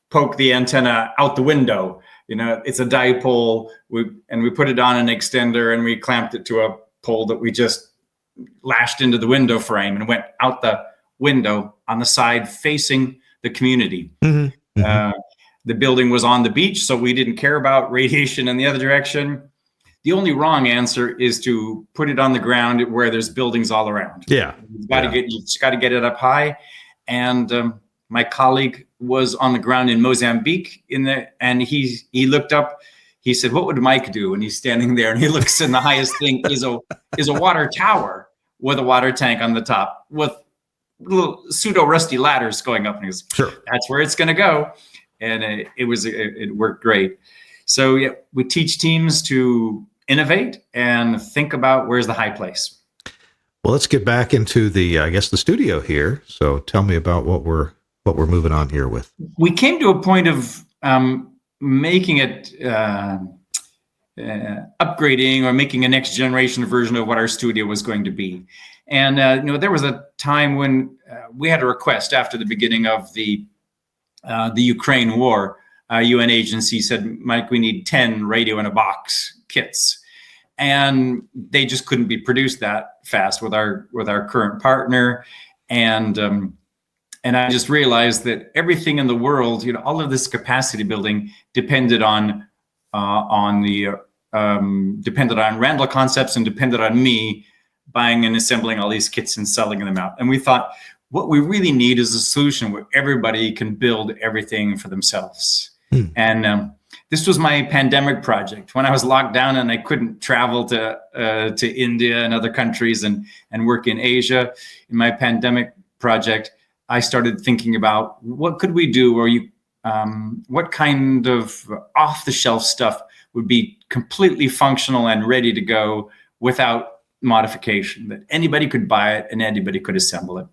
poke the antenna out the window. It's a dipole. We put it on an extender, and we clamped it to a pole that we just lashed into the window frame and went out the window on the side facing the community. The building was on the beach, so we didn't care about radiation in the other direction. The only wrong answer is to put it on the ground where there's buildings all around. You just got to get it up high. And my colleague was on the ground in Mozambique and he looked up. He said, "What would Mike do?" And he's standing there, and he looks, and the highest thing is a water tower with a water tank on the top with little pseudo rusty ladders going up. And he goes, "Sure, that's where it's going to go." And it worked great. So we teach teams to innovate and think about where's the high place.
Well, let's get back into the, I guess, the studio here. So tell me about what we're moving on here with.
We came to a point of making it upgrading or making a next generation version of what our studio was going to be. And there was a time when we had a request after the beginning of the Ukraine war. UN agency said, Mike, we need 10 radio in a box kits. And they just couldn't be produced that fast with our current partner. And I just realized that everything in the world, all of this capacity building depended on Randall Concepts and depended on me buying and assembling all these kits and selling them out. And we thought, what we really need is a solution where everybody can build everything for themselves. And this was my pandemic project. When I was locked down and I couldn't travel to India and other countries and work in Asia, in my pandemic project, I started thinking about what could we do, or what kind of off-the-shelf stuff would be completely functional and ready to go without modification, that anybody could buy it and anybody could assemble it.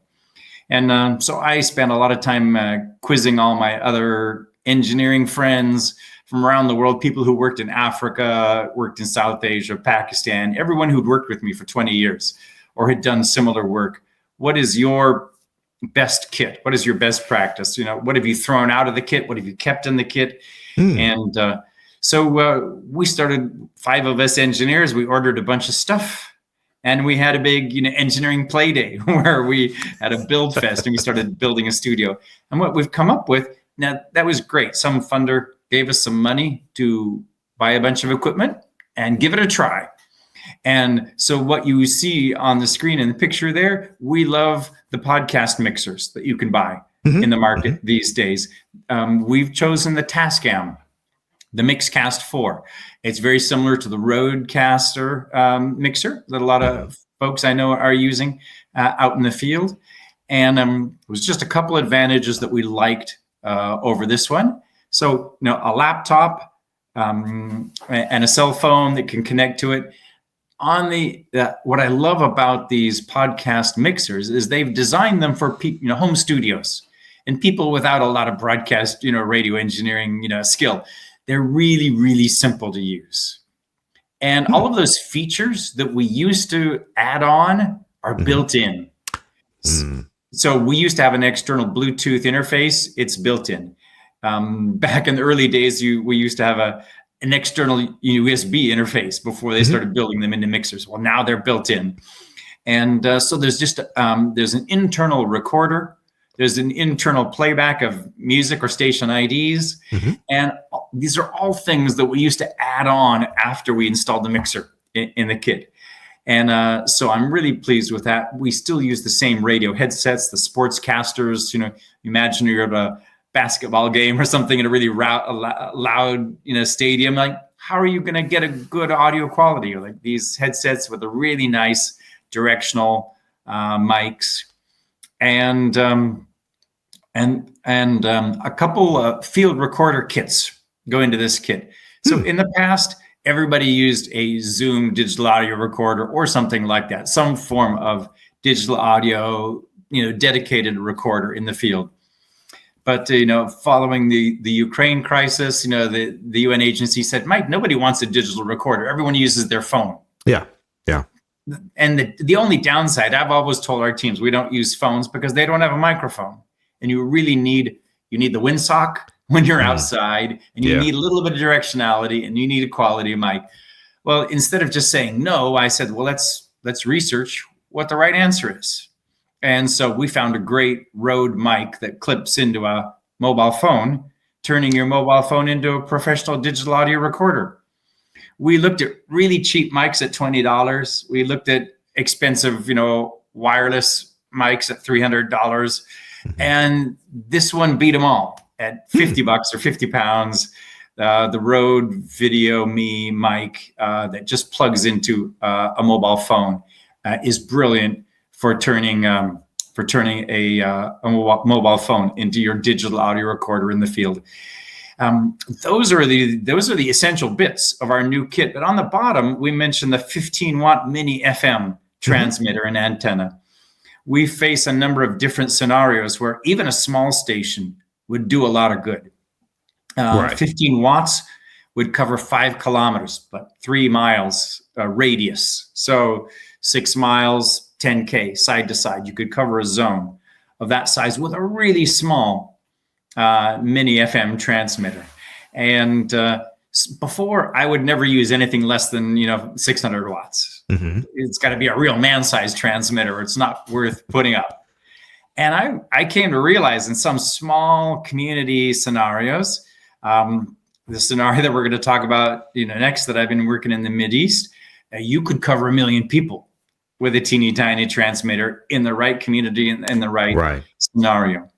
And so I spent a lot of time quizzing all my other engineering friends from around the world, people who worked in Africa, worked in South Asia, Pakistan, everyone who'd worked with me for 20 years or had done similar work. What is your best kit? What is your best practice? What have you thrown out of the kit? What have you kept in the kit? And so we started, 5 of us engineers, we ordered a bunch of stuff. And we had a big, engineering play day where we had a build fest and we started building a studio. And what we've come up with, now that was great. Some funder gave us some money to buy a bunch of equipment and give it a try. And so what you see on the screen in the picture there, we love the podcast mixers that you can buy in the market these days. We've chosen the Tascam, the Mixcast 4. It's very similar to the Rodecaster mixer that a lot of folks I know are using out in the field. And it was just a couple advantages that we liked over this one. So, a laptop and a cell phone that can connect to it. On what I love about these podcast mixers is they've designed them for home studios and people without a lot of broadcast, radio engineering, skill. They're really, really simple to use. And all of those features that we used to add on are built in. So we used to have an external Bluetooth interface. It's built in. Back in the early days, we used to have an external USB interface before they started building them into mixers. Well, now they're built in. And so there's just there's an internal recorder. There's an internal playback of music or station IDs. And these are all things that we used to add on after we installed the mixer in the kit. And so I'm really pleased with that. We still use the same radio headsets, the sportscasters. Imagine you're at a basketball game or something in a really loud stadium. Like, how are you going to get a good audio quality? Like these headsets with a really nice directional mics. And a couple field recorder kits go into this kit. So in the past, everybody used a Zoom digital audio recorder or something like that, some form of digital audio, dedicated recorder in the field. But following the Ukraine crisis, the UN agency said, Mike, nobody wants a digital recorder. Everyone uses their phone.
Yeah.
And the only downside, I've always told our teams, we don't use phones because they don't have a microphone. And you really need the windsock when you're outside, and you need a little bit of directionality, and you need a quality mic. Well, instead of just saying no, I said, well, let's research what the right answer is. And so we found a great Rode mic that clips into a mobile phone, turning your mobile phone into a professional digital audio recorder. We looked at really cheap mics at $20. We looked at expensive, wireless mics at $300. And this one beat them all at $50 or 50 pounds. The Rode Video Me mic that just plugs into a mobile phone is brilliant for turning a mobile phone into your digital audio recorder in the field. Those are the essential bits of our new kit. But on the bottom, we mentioned the 15-watt mini FM transmitter and antenna, we face a number of different scenarios where even a small station would do a lot of good. 15 watts would cover 5 kilometers, but 3 miles radius. So 6 miles, 10K side to side. You could cover a zone of that size with a really small mini FM transmitter. And before, I would never use anything less than 600 watts. It's got to be a real man-sized transmitter. It's not worth putting up. And I came to realize in some small community scenarios, the scenario that we're going to talk about next, that I've been working in the Mideast, you could cover 1 million people with a teeny tiny transmitter in the right community and the right scenario.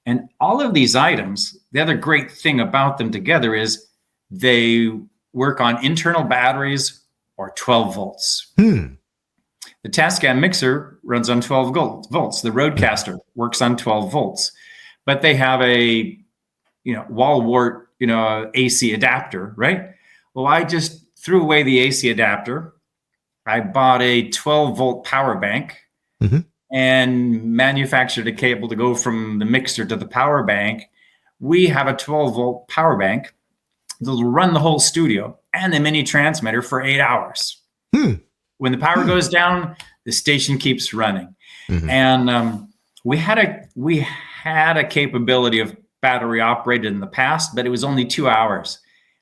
And all of these items, the other great thing about them together is they work on internal batteries or 12 volts. The Tascam mixer runs on 12 volts. The Rodecaster works on 12 volts. But they have a wall-wart AC adapter, right? Well, I just threw away the AC adapter. I bought a 12-volt power bank and manufactured a cable to go from the mixer to the power bank. We have a 12-volt power bank that'll run the whole studio and the mini transmitter for 8 hours. When the power goes down, the station keeps running. And we had a capability of battery operated in the past, but it was only 2 hours.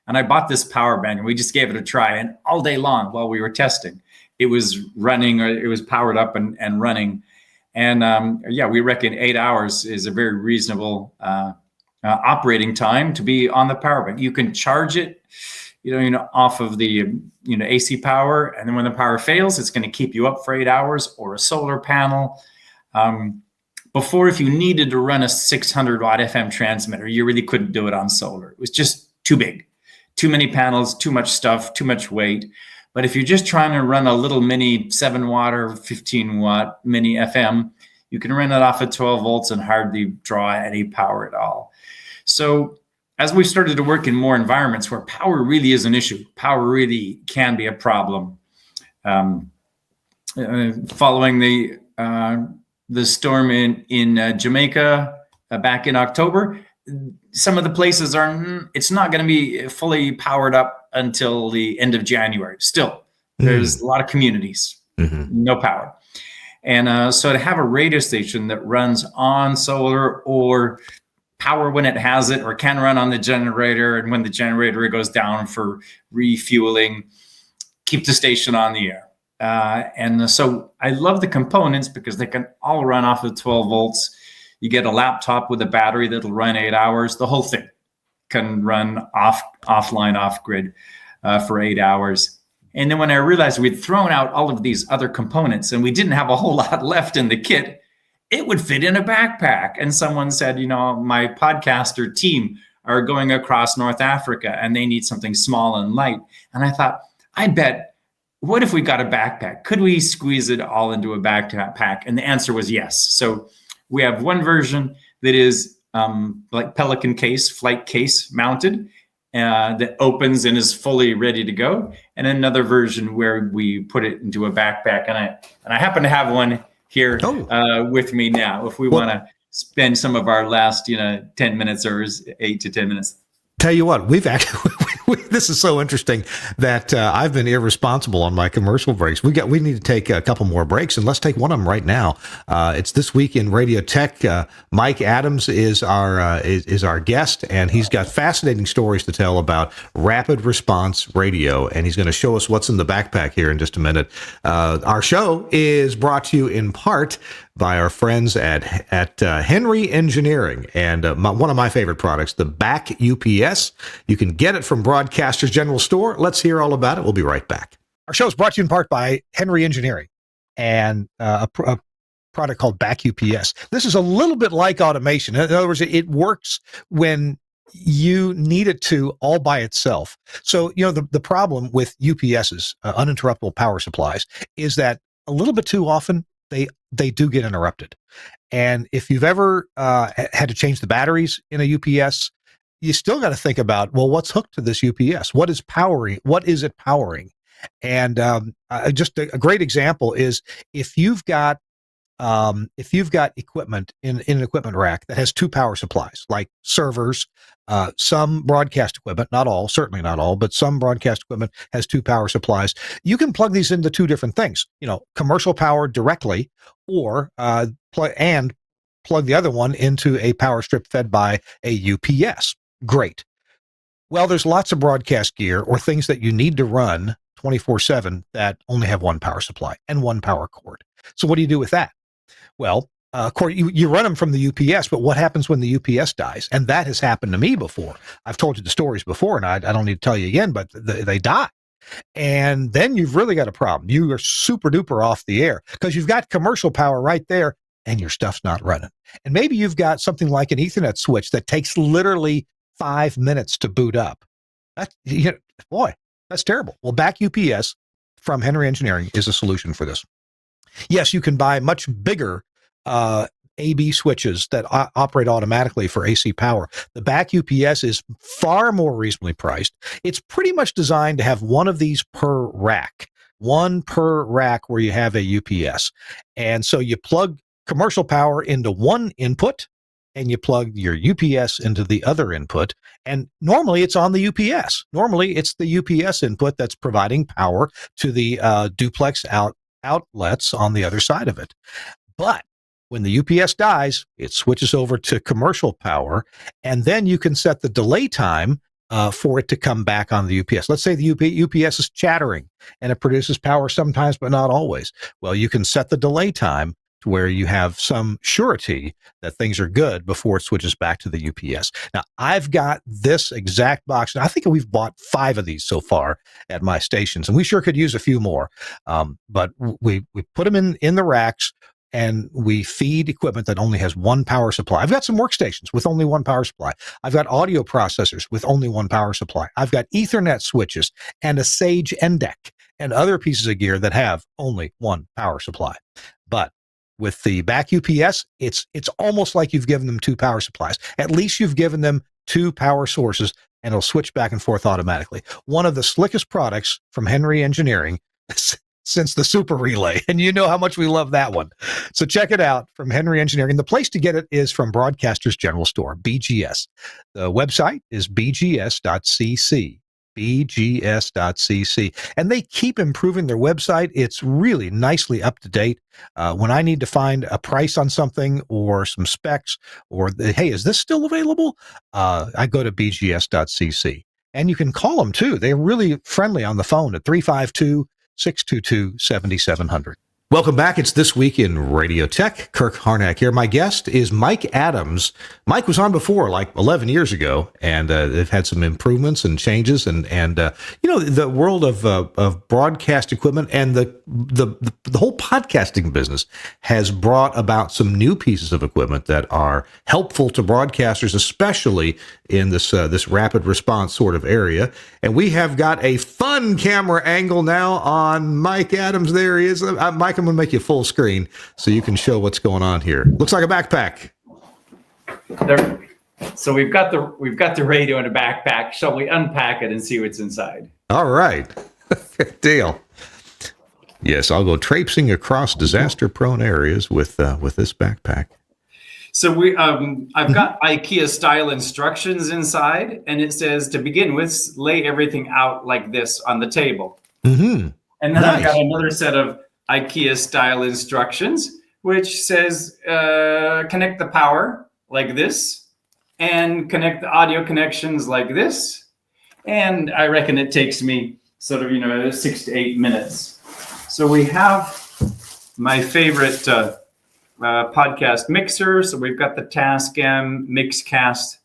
And I bought this power bank and we just gave it a try. And all day long while we were testing, it was running, or it was powered up and running. And we reckon 8 hours is a very reasonable operating time to be on the power bank. You can charge it, off of the AC power, and then when the power fails, it's going to keep you up for 8 hours, or a solar panel. Before, if you needed to run a 600 watt FM transmitter, you really couldn't do it on solar. It was just too big, too many panels, too much stuff, too much weight. But if you're just trying to run a little mini 7 watt or 15 watt mini FM, you can run it off of 12 volts and hardly draw any power at all. So as we started to work in more environments where power really is an issue, power really can be a problem. Following the storm in Jamaica back in October, some of the places it's not going to be fully powered up until the end of January. Still, there's a lot of communities, no power. And so to have a radio station that runs on solar or power when it has it, or can run on the generator, and when the generator goes down for refueling, keep the station on the air. And so I love the components because they can all run off of 12 volts. You get a laptop with a battery that'll run 8 hours. The whole thing can run offline, off grid for 8 hours. And then when I realized we'd thrown out all of these other components and we didn't have a whole lot left in the kit, it would fit in a backpack. And someone said, my podcaster team are going across North Africa and they need something small and light. And I thought, I bet, what if we got a backpack? Could we squeeze it all into a backpack? And the answer was yes. So we have one version that is like Pelican case, flight case mounted, that opens and is fully ready to go. And another version where we put it into a backpack. And I happen to have one here with me now, if we want to spend some of our last 10 minutes or 8 to 10 minutes.
Tell you what, we've actually, this is so interesting that I've been irresponsible on my commercial breaks. We need to take a couple more breaks, and let's take one of them right now. It's This Week in Radio Tech. Mike Adams is our guest, and he's got fascinating stories to tell about rapid response radio, and he's going to show us what's in the backpack here in just a minute. Our show is brought to you in part by our friends at Henry Engineering, and one of my favorite products, the Back UPS. You can get it from Broadcasters General Store. Let's hear all about it. We'll be right back.
Our show is brought to you in part by Henry Engineering and a product called Back UPS. This is a little bit like automation. In other words, it works when you need it to all by itself. So, the problem with UPSs, uninterruptible power supplies, is that a little bit too often they do get interrupted. And if you've ever had to change the batteries in a UPS, you still got to think about, well, what's hooked to this UPS? What is it powering? And just a great example is if you've got equipment in an equipment rack that has two power supplies, like servers, some broadcast equipment, not all, certainly not all, but some broadcast equipment has two power supplies. You can plug these into two different things, commercial power directly, or plug the other one into a power strip fed by a UPS. Great. Well, there's lots of broadcast gear or things that you need to run 24/7 that only have one power supply and one power cord. So what do you do with that? Well, you run them from the UPS, but what happens when the UPS dies? And that has happened to me before. I've told you the stories before, and I don't need to tell you again, but they die. And then you've really got a problem. You are super duper off the air because you've got commercial power right there and your stuff's not running. And maybe you've got something like an Ethernet switch that takes literally 5 minutes to boot up. Boy, that's terrible. Well, Back UPS from Henry Engineering is a solution for this. Yes, you can buy much bigger AB switches that operate automatically for AC power. The Back UPS is far more reasonably priced. It's pretty much designed to have one of these per rack, one per rack where you have a UPS. And so you plug commercial power into one input and you plug your UPS into the other input. And normally it's on the UPS. Normally it's the UPS input that's providing power to the duplex outlets on the other side of it. But when the UPS dies, it switches over to commercial power, and then you can set the delay time for it to come back on the UPS. Let's say the UPS is chattering and it produces power sometimes, but not always. Well, you can set the delay time to where you have some surety that things are good before it switches back to the UPS. Now, I've got this exact box, and I think we've bought 5 of these so far at my stations, and we sure could use a few more. But we put them in the racks, and we feed equipment that only has one power supply. I've got some workstations with only one power supply. I've got audio processors with only one power supply. I've got Ethernet switches and a Sage NDEC and other pieces of gear that have only one power supply. But with the Back UPS, it's almost like you've given them 2 power supplies. At least you've given them 2 power sources, and it'll switch back and forth automatically. One of the slickest products from Henry Engineering since the Super Relay, and you know how much we love that one. So check it out from Henry Engineering. The place to get it is from Broadcasters General Store, BGS. The website is bgs.cc. bgs.cc. And they keep improving their website. It's really nicely up to date. When I need to find a price on something or some specs or, hey, is this still available? I go to bgs.cc. And you can call them too. They're really friendly on the phone at 352-622-7700.
Welcome back. It's This Week in Radio Tech. Kirk Harnack here. My guest is Mike Adams. Mike was on before, like 11 years ago, and they've had some improvements and changes. And the world of broadcast equipment and the whole podcasting business has brought about some new pieces of equipment that are helpful to broadcasters, especially in this rapid response sort of area. And we have got a fun camera angle now on Mike Adams. There he is. Mike, I'm going to make you full screen so you can show what's going on here. Looks like a backpack.
There. So we've got the radio in a backpack. Shall we unpack it and see what's inside?
All right. Good deal. Yes, I'll go traipsing across disaster-prone areas with this backpack.
So I've got IKEA style instructions inside, and it says to begin with, lay everything out like this on the table.
Mm-hmm.
And then I've got another set of IKEA style instructions, which says connect the power like this and connect the audio connections like this. And I reckon it takes me sort of, 6 to 8 minutes. So we have my favorite podcast mixer. So we've got the Tascam Mixcast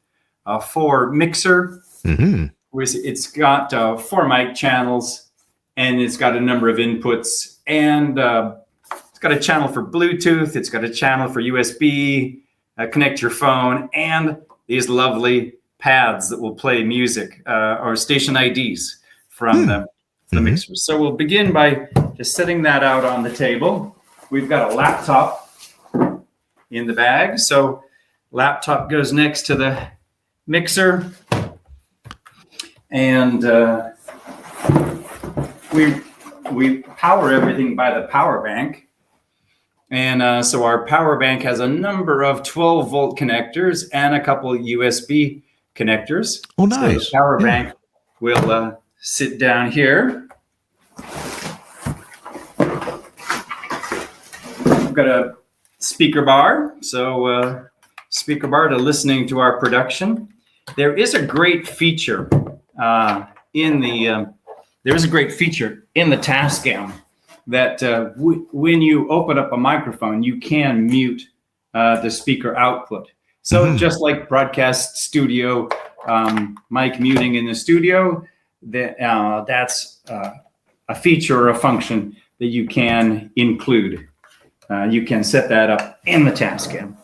4 mixer.
Mm-hmm.
It's got 4 mic channels, and it's got a number of inputs, and it's got a channel for Bluetooth. It's got a channel for USB, connect your phone, and these lovely pads that will play music or station IDs from the mixer. So we'll begin by just setting that out on the table. We've got a laptop in the bag. So laptop goes next to the mixer. And we we power everything by the power bank. And so our power bank has a number of 12-volt connectors and a couple USB connectors.
Oh, nice.
So the power bank will sit down here. We've got a speaker bar, so speaker bar to listening to our production. There is a great feature in the Tascam that when you open up a microphone, you can mute the speaker output. So just like broadcast studio mic muting in the studio, that's a feature or a function that you can include. You can set that up in the Tascam.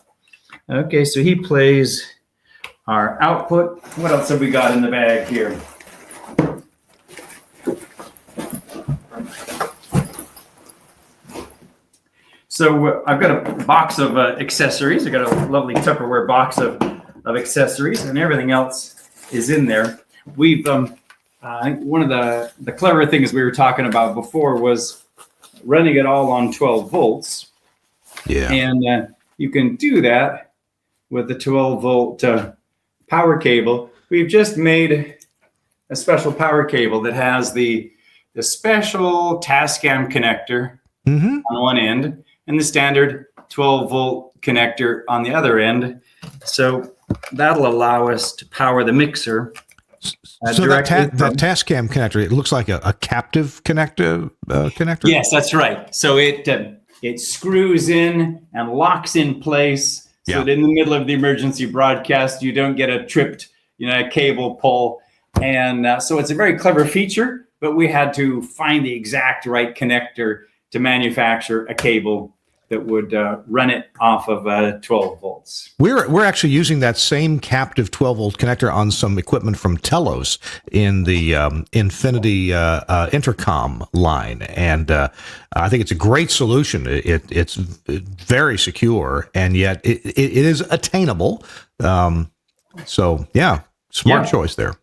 Okay, so he plays our output. What else have we got in the bag here? So I've got a box of accessories. I've got a lovely Tupperware box of accessories, and everything else is in there. We've I think one of the clever things we were talking about before was running it all on 12 volts.
Yeah.
And you can do that with the 12-volt power cable. We've just made a special power cable that has the special Tascam connector on one end and the standard 12-volt connector on the other end. So that'll allow us to power the mixer.
So that Tascam connector, it looks like a captive connector.
Yes, that's right. So it screws in and locks in place so that in the middle of the emergency broadcast, you don't get a tripped, cable pull. And so it's a very clever feature, but we had to find the exact right connector to manufacture a cable that would run it off of 12 volts.
We're actually using that same captive 12-volt connector on some equipment from Telos in the Infinity intercom line, and I think it's a great solution. It's very secure, and yet it is attainable. So yeah, smart choice there.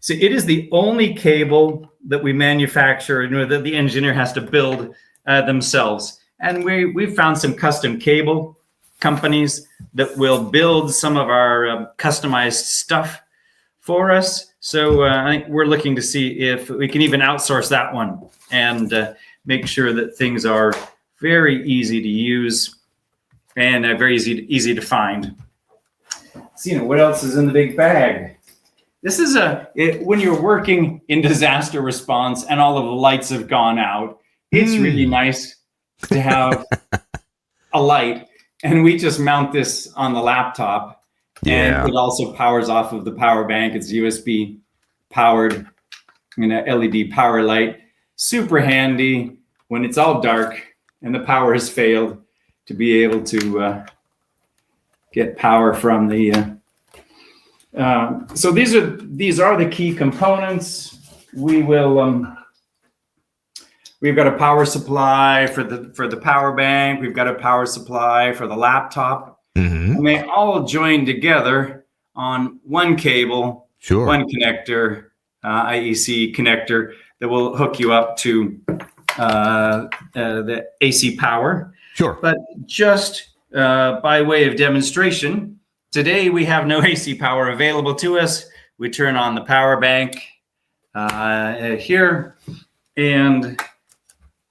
So it is the only cable that we manufacture, that the engineer has to build themselves. And we've found some custom cable companies that will build some of our customized stuff for us. So I think we're looking to see if we can even outsource that one and make sure that things are very easy to use and very easy to find. So, what else is in the big bag? This is when you're working in disaster response and all of the lights have gone out, it's really nice to have a light, and we just mount this on the laptop, and it also powers off of the power bank. It's USB powered, and an LED power light. Super handy when it's all dark and the power has failed to be able to get power from the. So these are the key components. We will. We've got a power supply for the power bank. We've got a power supply for the laptop. And they all join together on one cable, one connector, IEC connector that will hook you up to the AC power. Sure. But just by way of demonstration, today we have no AC power available to us. We turn on the power bank here, and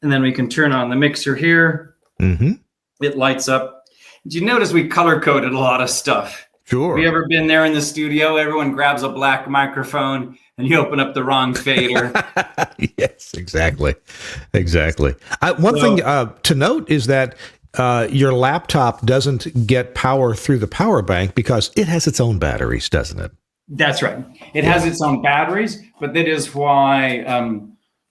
then we can turn on the mixer here. It lights up. Did you notice we color-coded a lot of stuff? Sure. Have you ever been there in the studio? Everyone grabs a black microphone and you open up the wrong fader.
Yes, exactly. One thing to note is that your laptop doesn't get power through the power bank because it has its own batteries, doesn't it?
That's right. It has its own batteries, but that is why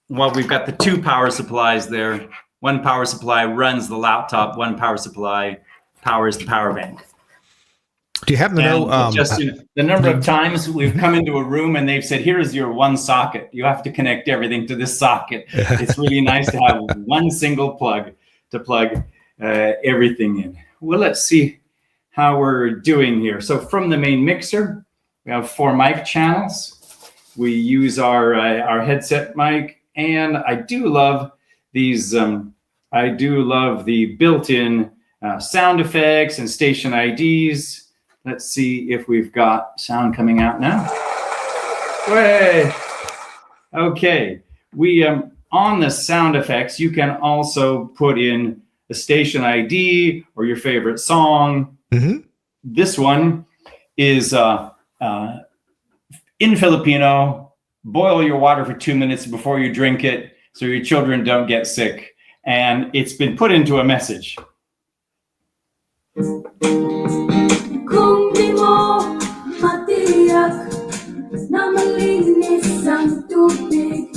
we've got the two power supplies there. One power supply runs the laptop. One power supply powers the power bank.
Do you happen to know
the number of times we've come into a room and they've said, "Here's your one socket. You have to connect everything to this socket." It's really nice to have one single plug to plug everything in. Well, let's see how we're doing here. So from the main mixer, we have 4 mic channels. We use our headset mic And I do love these. I do love the built-in sound effects and station IDs. Let's see if we've got sound coming out now. Way. Okay. We on the sound effects, you can also put in a station ID or your favorite song.
Mm-hmm.
This one is in Filipino. Boil your water for 2 minutes before you drink it so your children don't get sick. And it's been put into a message.
Kung di mo matiyak na malinis ang tubig,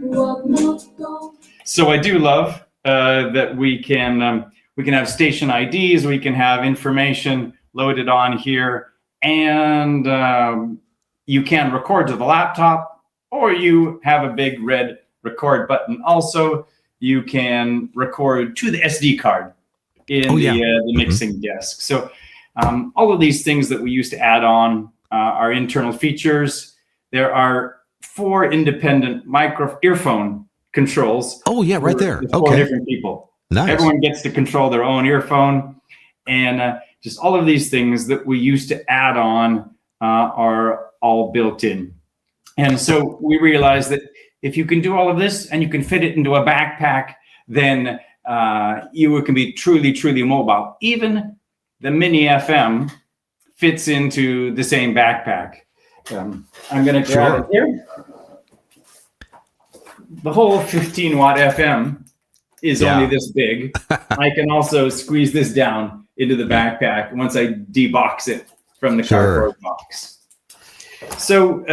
huwag mo tong.
So I do love that we can have station IDs, we can have information loaded on here, and you can record to the laptop, or you have a big red record button. Also, you can record to the SD card in the mixing desk. So all of these things that we used to add on are internal features. There are 4 independent earphone controls.
Oh, yeah, right there.
For 4
Okay.
different people.
Nice.
Everyone gets to control their own earphone. And just all of these things that we used to add on are all built in. And so we realized that if you can do all of this and you can fit it into a backpack, then you can be truly, truly mobile. Even the Mini FM fits into the same backpack. I'm going to grab it here. The whole 15-watt FM is only this big. I can also squeeze this down into the backpack once I debox it from the cardboard box. So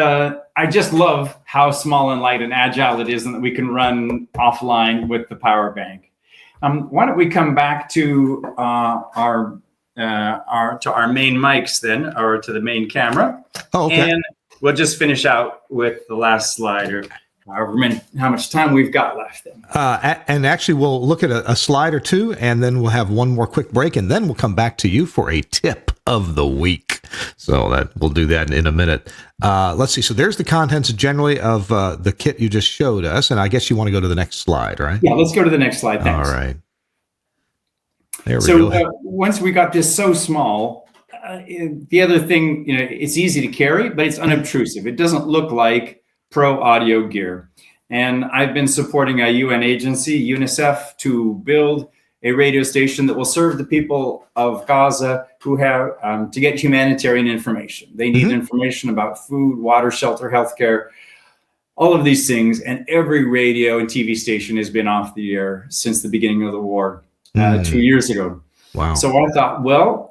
I just love how small and light and agile it is, and that we can run offline with the power bank. Why don't we come back to our main mics then, or to the main camera?
Oh, okay.
And we'll just finish out with the last slide, or how much time we've got left. Then.
And actually, we'll look at a slide or two, and then we'll have one more quick break, and then we'll come back to you for a tip of the week. So that we'll do that in a minute. Let's see. So there's the contents generally of the kit you just showed us, and I guess you want to go to the next slide, right?
Yeah, let's go to the next slide. Thanks.
All right. There we
go.
So
once we got this so small, the other thing, it's easy to carry, but it's unobtrusive. It doesn't look like pro audio gear. And I've been supporting a UN agency, UNICEF, to build a radio station that will serve the people of Gaza who have to get humanitarian information. They need information about food, water, shelter, healthcare, all of these things. And every radio and TV station has been off the air since the beginning of the war 2 years ago.
Wow.
So I thought, well,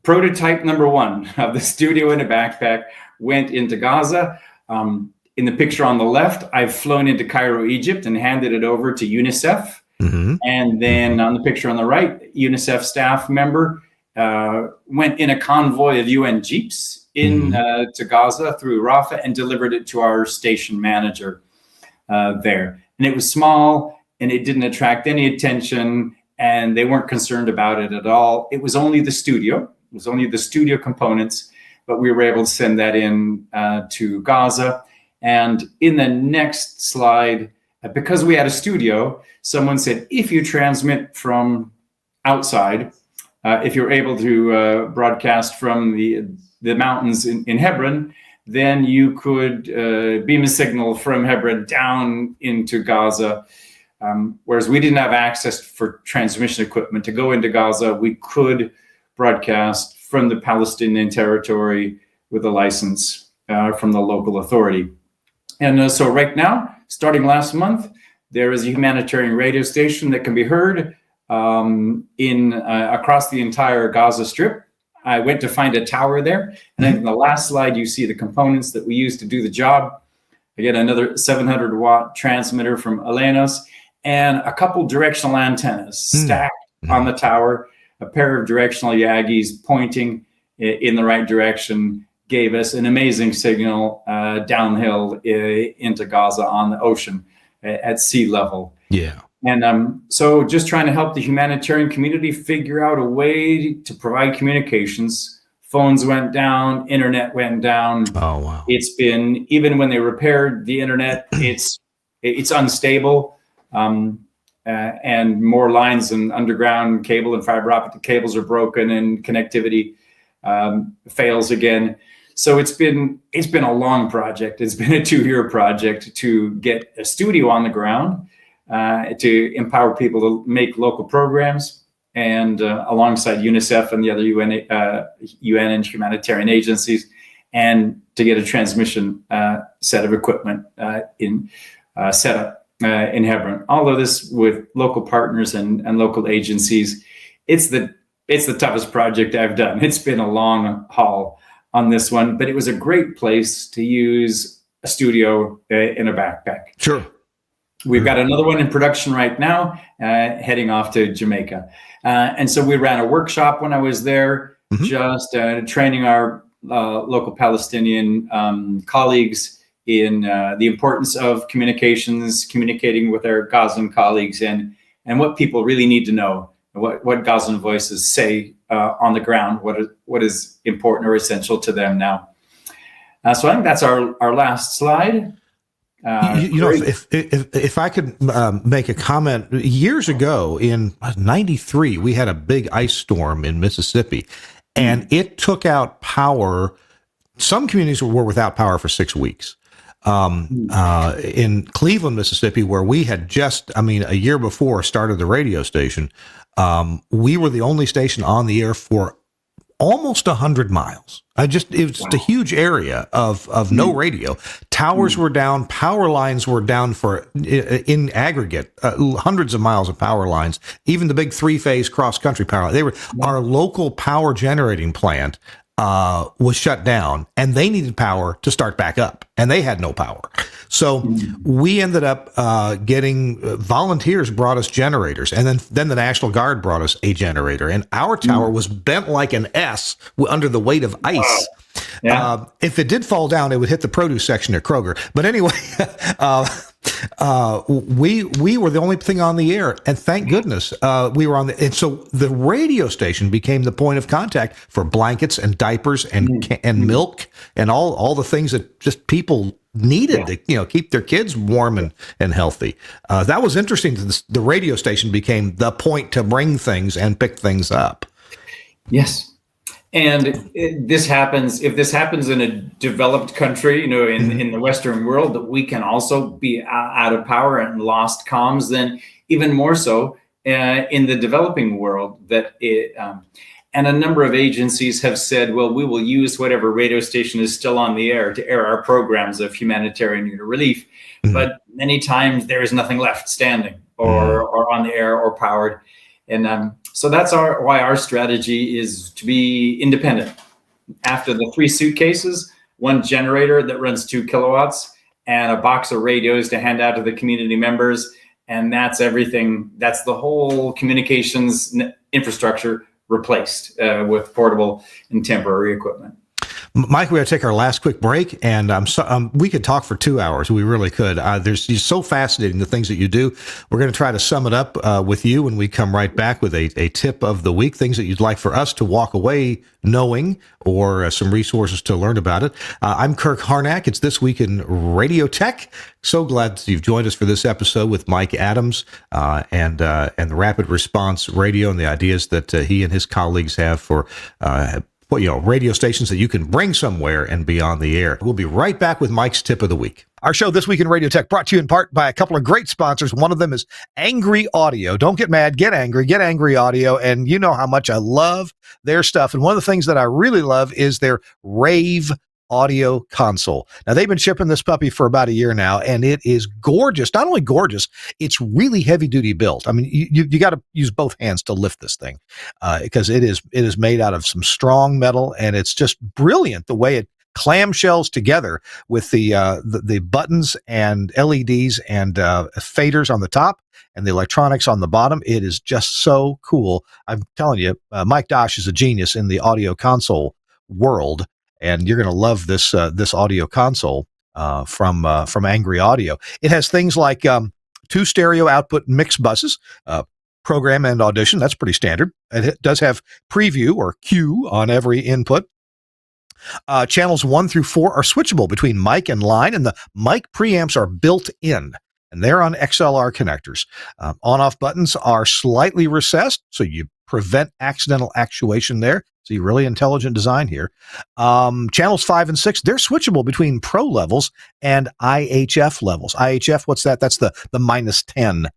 prototype number 1 of the studio in a backpack went into Gaza. In the picture on the left, I've flown into Cairo, Egypt, and handed it over to UNICEF. And then on the picture on the right, UNICEF staff member went in a convoy of UN jeeps to Gaza through Rafah and delivered it to our station manager there. And it was small, and it didn't attract any attention, and they weren't concerned about it at all. It was only the studio. It was only the studio components, but we were able to send that in to Gaza. And in the next slide, because we had a studio, someone said, if you transmit from outside, if you're able to broadcast from the mountains in Hebron, then you could beam a signal from Hebron down into Gaza. Whereas we didn't have access for transmission equipment to go into Gaza, we could broadcast from the Palestinian territory with a license from the local authority. And so right now, starting last month, there is a humanitarian radio station that can be heard across the entire Gaza Strip. I went to find a tower there. And then in the last slide, you see the components that we use to do the job. Again, another 700-watt transmitter from Alenos, and a couple directional antennas stacked on the tower. A pair of directional Yagis pointing in the right direction gave us an amazing signal downhill into Gaza on the ocean at sea level.
Yeah.
And so just trying to help the humanitarian community figure out a way to provide communications. Phones went down, internet went down.
Oh, wow.
It's been, even when they repaired the internet, it's it's unstable, and more lines and underground cable and fiber optic cables are broken, and connectivity fails again. So it's been a long project. It's been a 2-year project to get a studio on the ground, to empower people to make local programs, and alongside UNICEF and the other UN and humanitarian agencies, and to get a transmission set of equipment set up in Hebron. All of this with local partners and local agencies. It's the toughest project I've done. It's been a long haul on this one, but it was a great place to use a studio in a backpack.
Sure.
We've got another one in production right now, heading off to Jamaica. And so we ran a workshop when I was there, just training our local Palestinian colleagues in the importance of communications, communicating with our Gazan colleagues, and what people really need to know, what Gazan voices say on the ground, what is important or essential to them now. So I think that's our last slide.
If I could make a comment, years ago in '93, we had a big ice storm in Mississippi, and it took out power. Some communities were without power for 6 weeks. In Cleveland, Mississippi, where we had just, a year before started the radio station, we were the only station on the air for almost 100 miles. It was just a huge area of no radio. Towers were down, power lines were down for, in aggregate, hundreds of miles of power lines, even the big 3-phase cross-country power line. Our local power generating plant was shut down, and they needed power to start back up, and they had no power. So we ended up getting volunteers brought us generators, and then the National Guard brought us a generator, and our tower was bent like an S under the weight of ice. Wow. Yeah. If it did fall down, it would hit the produce section at Kroger. But anyway, we were the only thing on the air, and thank goodness we were on the. And so the radio station became the point of contact for blankets and diapers and milk and all the things that just people needed to keep their kids warm and healthy. That was interesting. The radio station became the point to bring things and pick things up.
Yes. And if this happens in a developed country, in the Western world, that we can also be out of power and lost comms, then even more so in the developing world. And a number of agencies have said, well, we will use whatever radio station is still on the air to air our programs of humanitarian relief. But many times there is nothing left standing or on the air or powered. And so that's why our strategy is to be independent. After the 3 suitcases, 1 generator that runs 2 kilowatts, and a box of radios to hand out to the community members. And that's everything. That's the whole communications infrastructure replaced with portable and temporary equipment.
Mike, we got to take our last quick break, and we could talk for 2 hours. We really could. There's so fascinating, the things that you do. We're going to try to sum it up with you when we come right back with a tip of the week, things that you'd like for us to walk away knowing, or some resources to learn about it. I'm Kirk Harnack. It's This Week in Radio Tech. So glad that you've joined us for this episode with Mike Adams and the Rapid Response Radio and the ideas that he and his colleagues have for radio stations that you can bring somewhere and be on the air. We'll be right back with Mike's tip of the week.
Our show This Week in Radio Tech brought to you in part by a couple of great sponsors. One of them is Angry Audio. Don't get mad, get Angry Audio. And you know how much I love their stuff. And one of the things that I really love is their Rave audio console. Now, they've been shipping this puppy for about a year now, and it is gorgeous. Not only gorgeous, it's really heavy duty built. I mean, you got to use both hands to lift this thing because it is made out of some strong metal, and it's just brilliant the way it clamshells together with the buttons and LEDs and faders on the top and the electronics on the bottom. It is just so cool. I'm telling you, Mike Dosh is a genius in the audio console world. And you're going to love this audio console from Angry Audio. It has things like 2 stereo output mix buses, program and audition. That's pretty standard. It does have preview or cue on every input. Channels 1 through 4 are switchable between mic and line, and the mic preamps are built in. and they're on XLR connectors. On-off buttons are slightly recessed, so you prevent accidental actuation there. See, really intelligent design here. Channels 5 and 6, they're switchable between Pro levels and IHF levels. IHF, what's that? That's the minus 10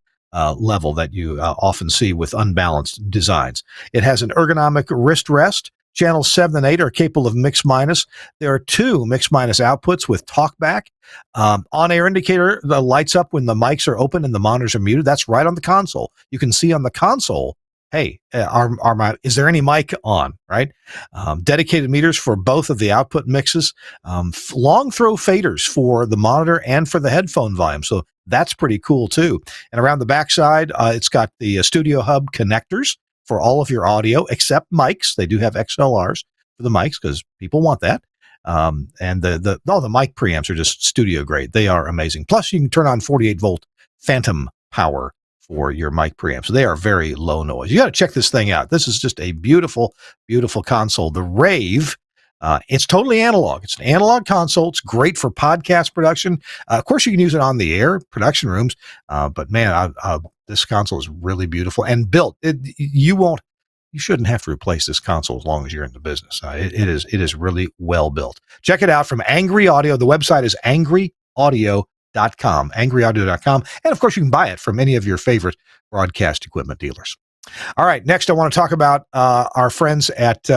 level that you often see with unbalanced designs. It has an ergonomic wrist rest. Channels 7 and 8 are capable of mix-minus. There are 2 mix-minus outputs with talkback. On-air indicator that lights up when the mics are open and the monitors are muted. That's right on the console. You can see on the console, hey, is there any mic on, right? Dedicated meters for both of the output mixes. Long throw faders for the monitor and for the headphone volume. So that's pretty cool too. And around the backside, it's got the Studio Hub connectors for all of your audio, except mics. They do have XLRs for the mics because people want that. And the mic preamps are just studio grade. They are amazing. Plus, you can turn on 48 volt phantom power for your mic preamps. They are very low noise. You got to check this thing out. This is just a beautiful, beautiful console. The Rave, it's totally analog. It's an analog console. It's great for podcast production. Of course, you can use it on the air, production rooms. But man, this console is really beautiful and built. You shouldn't have to replace this console as long as you're in the business. It is really well built. Check it out from Angry Audio. The website is angryaudio.com, angryaudio.com. And of course, you can buy it from any of your favorite broadcast equipment dealers. All right. Next, I want to talk about our friends at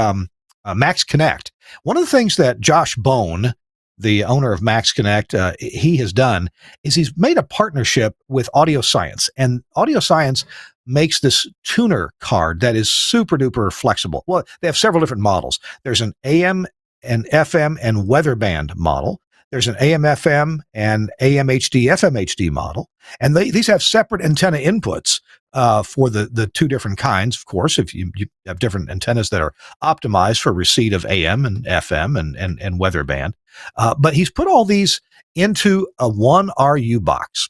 Max Connect. One of the things that Josh Bone, the owner of Max Connect, he has done is he's made a partnership with Audio Science, and Audio Science makes this tuner card that is super duper flexible. Well, they have several different models. There's an AM and FM and weather band model. There's an AM FM and AM HD FM HD model, and these have separate antenna inputs for the 2 different kinds. Of course, if you have different antennas that are optimized for receipt of AM and FM and weather band, but he's put all these into a 1 RU box.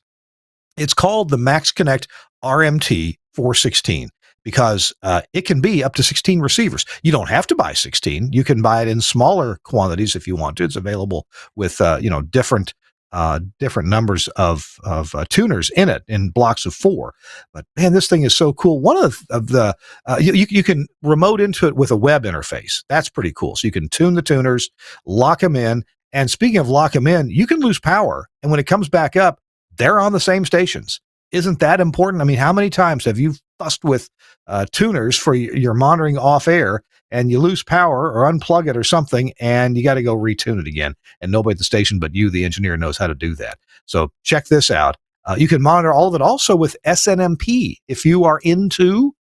It's called the Max Connect RMT 416 because it can be up to 16 receivers. You don't have to buy 16. You can buy it in smaller quantities if you want to. It's available with different numbers of tuners in it in blocks of 4. But man, this thing is so cool. One of the you can remote into it with a web interface. That's pretty cool. So you can tune the tuners, lock them in. And speaking of lock them in, you can lose power, and when it comes back up, they're on the same stations. Isn't that important? I mean, how many times have you fussed with tuners for your monitoring off air and you lose power or unplug it or something and you got to go retune it again, and nobody at the station but you, the engineer, knows how to do that. So check this out. You can monitor all of it also with SNMP. If you are into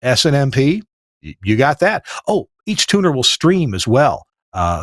SNMP, you got that. Oh, each tuner will stream as well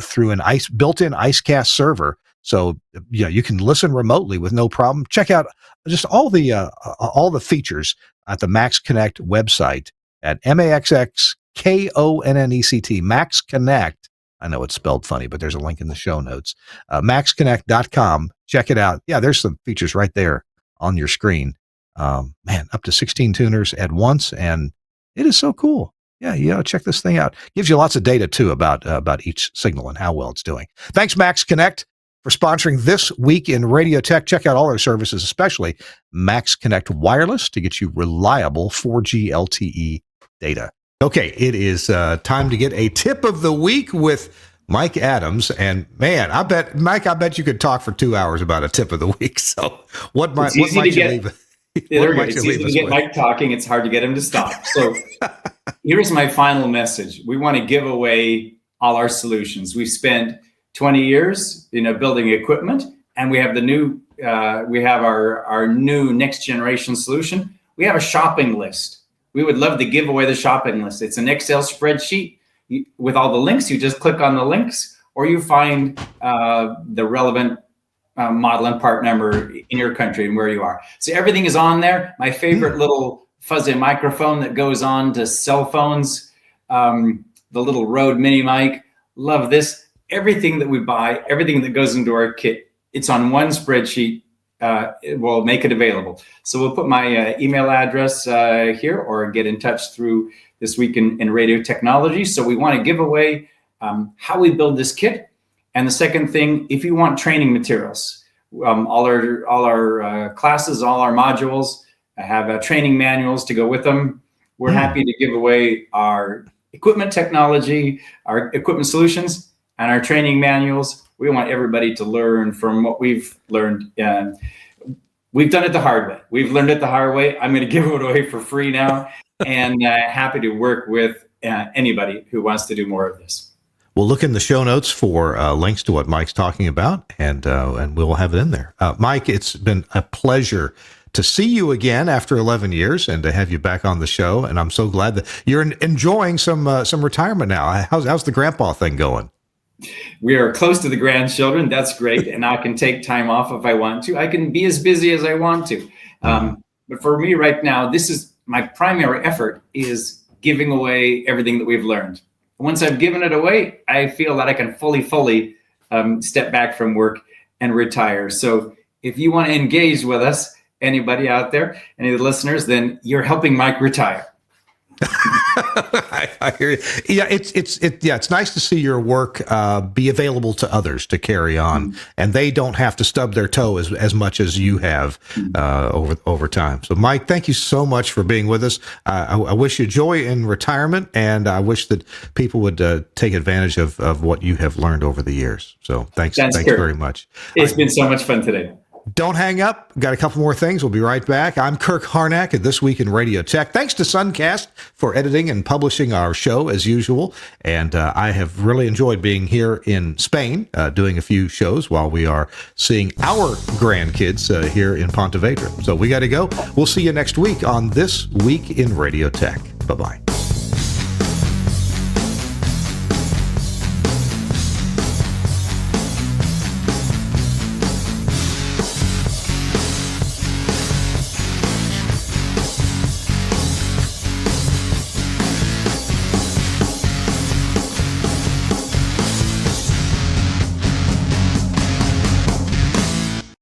through an built-in IceCast server. So yeah, you can listen remotely with no problem. Check out just all the features at the Max Connect website at MAXXKONNECT, Max Connect. I know it's spelled funny, but there's a link in the show notes. MaxConnect.com. Check it out. Yeah, there's some features right there on your screen. Man, up to 16 tuners at once, and it is so cool. Yeah, you gotta check this thing out. Gives you lots of data too about each signal and how well it's doing. Thanks, Max Connect, for sponsoring This Week in Radio Tech. Check out all our services, especially Max Connect Wireless, to get you reliable 4G LTE data. Okay, it is time to get a tip of the week with Mike Adams. And man, I bet you could talk for 2 hours about a tip of the week. So what might you leave?
It's easy to get Mike talking. It's hard to get him to stop. So here's my final message. We want to give away all our solutions. We've spent 20 years, building equipment, and we have our new next generation solution. We have a shopping list. We would love to give away the shopping list. It's an Excel spreadsheet with all the links. You just click on the links, or you find the relevant model and part number in your country and where you are. So everything is on there. My favorite little fuzzy microphone that goes on to cell phones, the little Rode mini mic. Love this. Everything that we buy, everything that goes into our kit, it's on one spreadsheet. We'll make it available. So we'll put my email address here, or get in touch through This Week in Radio Technology. So we want to give away how we build this kit. And the second thing, if you want training materials, all our classes, all our modules have training manuals to go with them. We're happy to give away our equipment technology, our equipment solutions, and our training manuals. We want everybody to learn from what we've learned. We've done it the hard way. We've learned it the hard way. I'm going to give it away for free now, and happy to work with anybody who wants to do more of this.
We'll look in the show notes for links to what Mike's talking about, and we'll have it in there. Mike, it's been a pleasure to see you again after 11 years and to have you back on the show. And I'm so glad that you're enjoying some retirement now. How's the grandpa thing going?
We are close to the grandchildren. That's great. And I can take time off if I want to. I can be as busy as I want to. But for me right now, this is my primary effort, is giving away everything that we've learned. Once I've given it away, I feel that I can fully step back from work and retire. So if you want to engage with us, anybody out there, any of the listeners, then you're helping Mike retire.
I hear you. Yeah, it's nice to see your work be available to others to carry on, and they don't have to stub their toe as much as you have over time. So, Mike, thank you so much for being with us. I wish you joy in retirement, and I wish that people would take advantage of what you have learned over the years. So, thanks very much.
It's been so much fun today.
Don't hang up. Got a couple more things. We'll be right back. I'm Kirk Harnack at This Week in Radio Tech. Thanks to Suncast for editing and publishing our show as usual. And I have really enjoyed being here in Spain, doing a few shows while we are seeing our grandkids here in Pontevedra. So we got to go. We'll see you next week on This Week in Radio Tech. Bye-bye.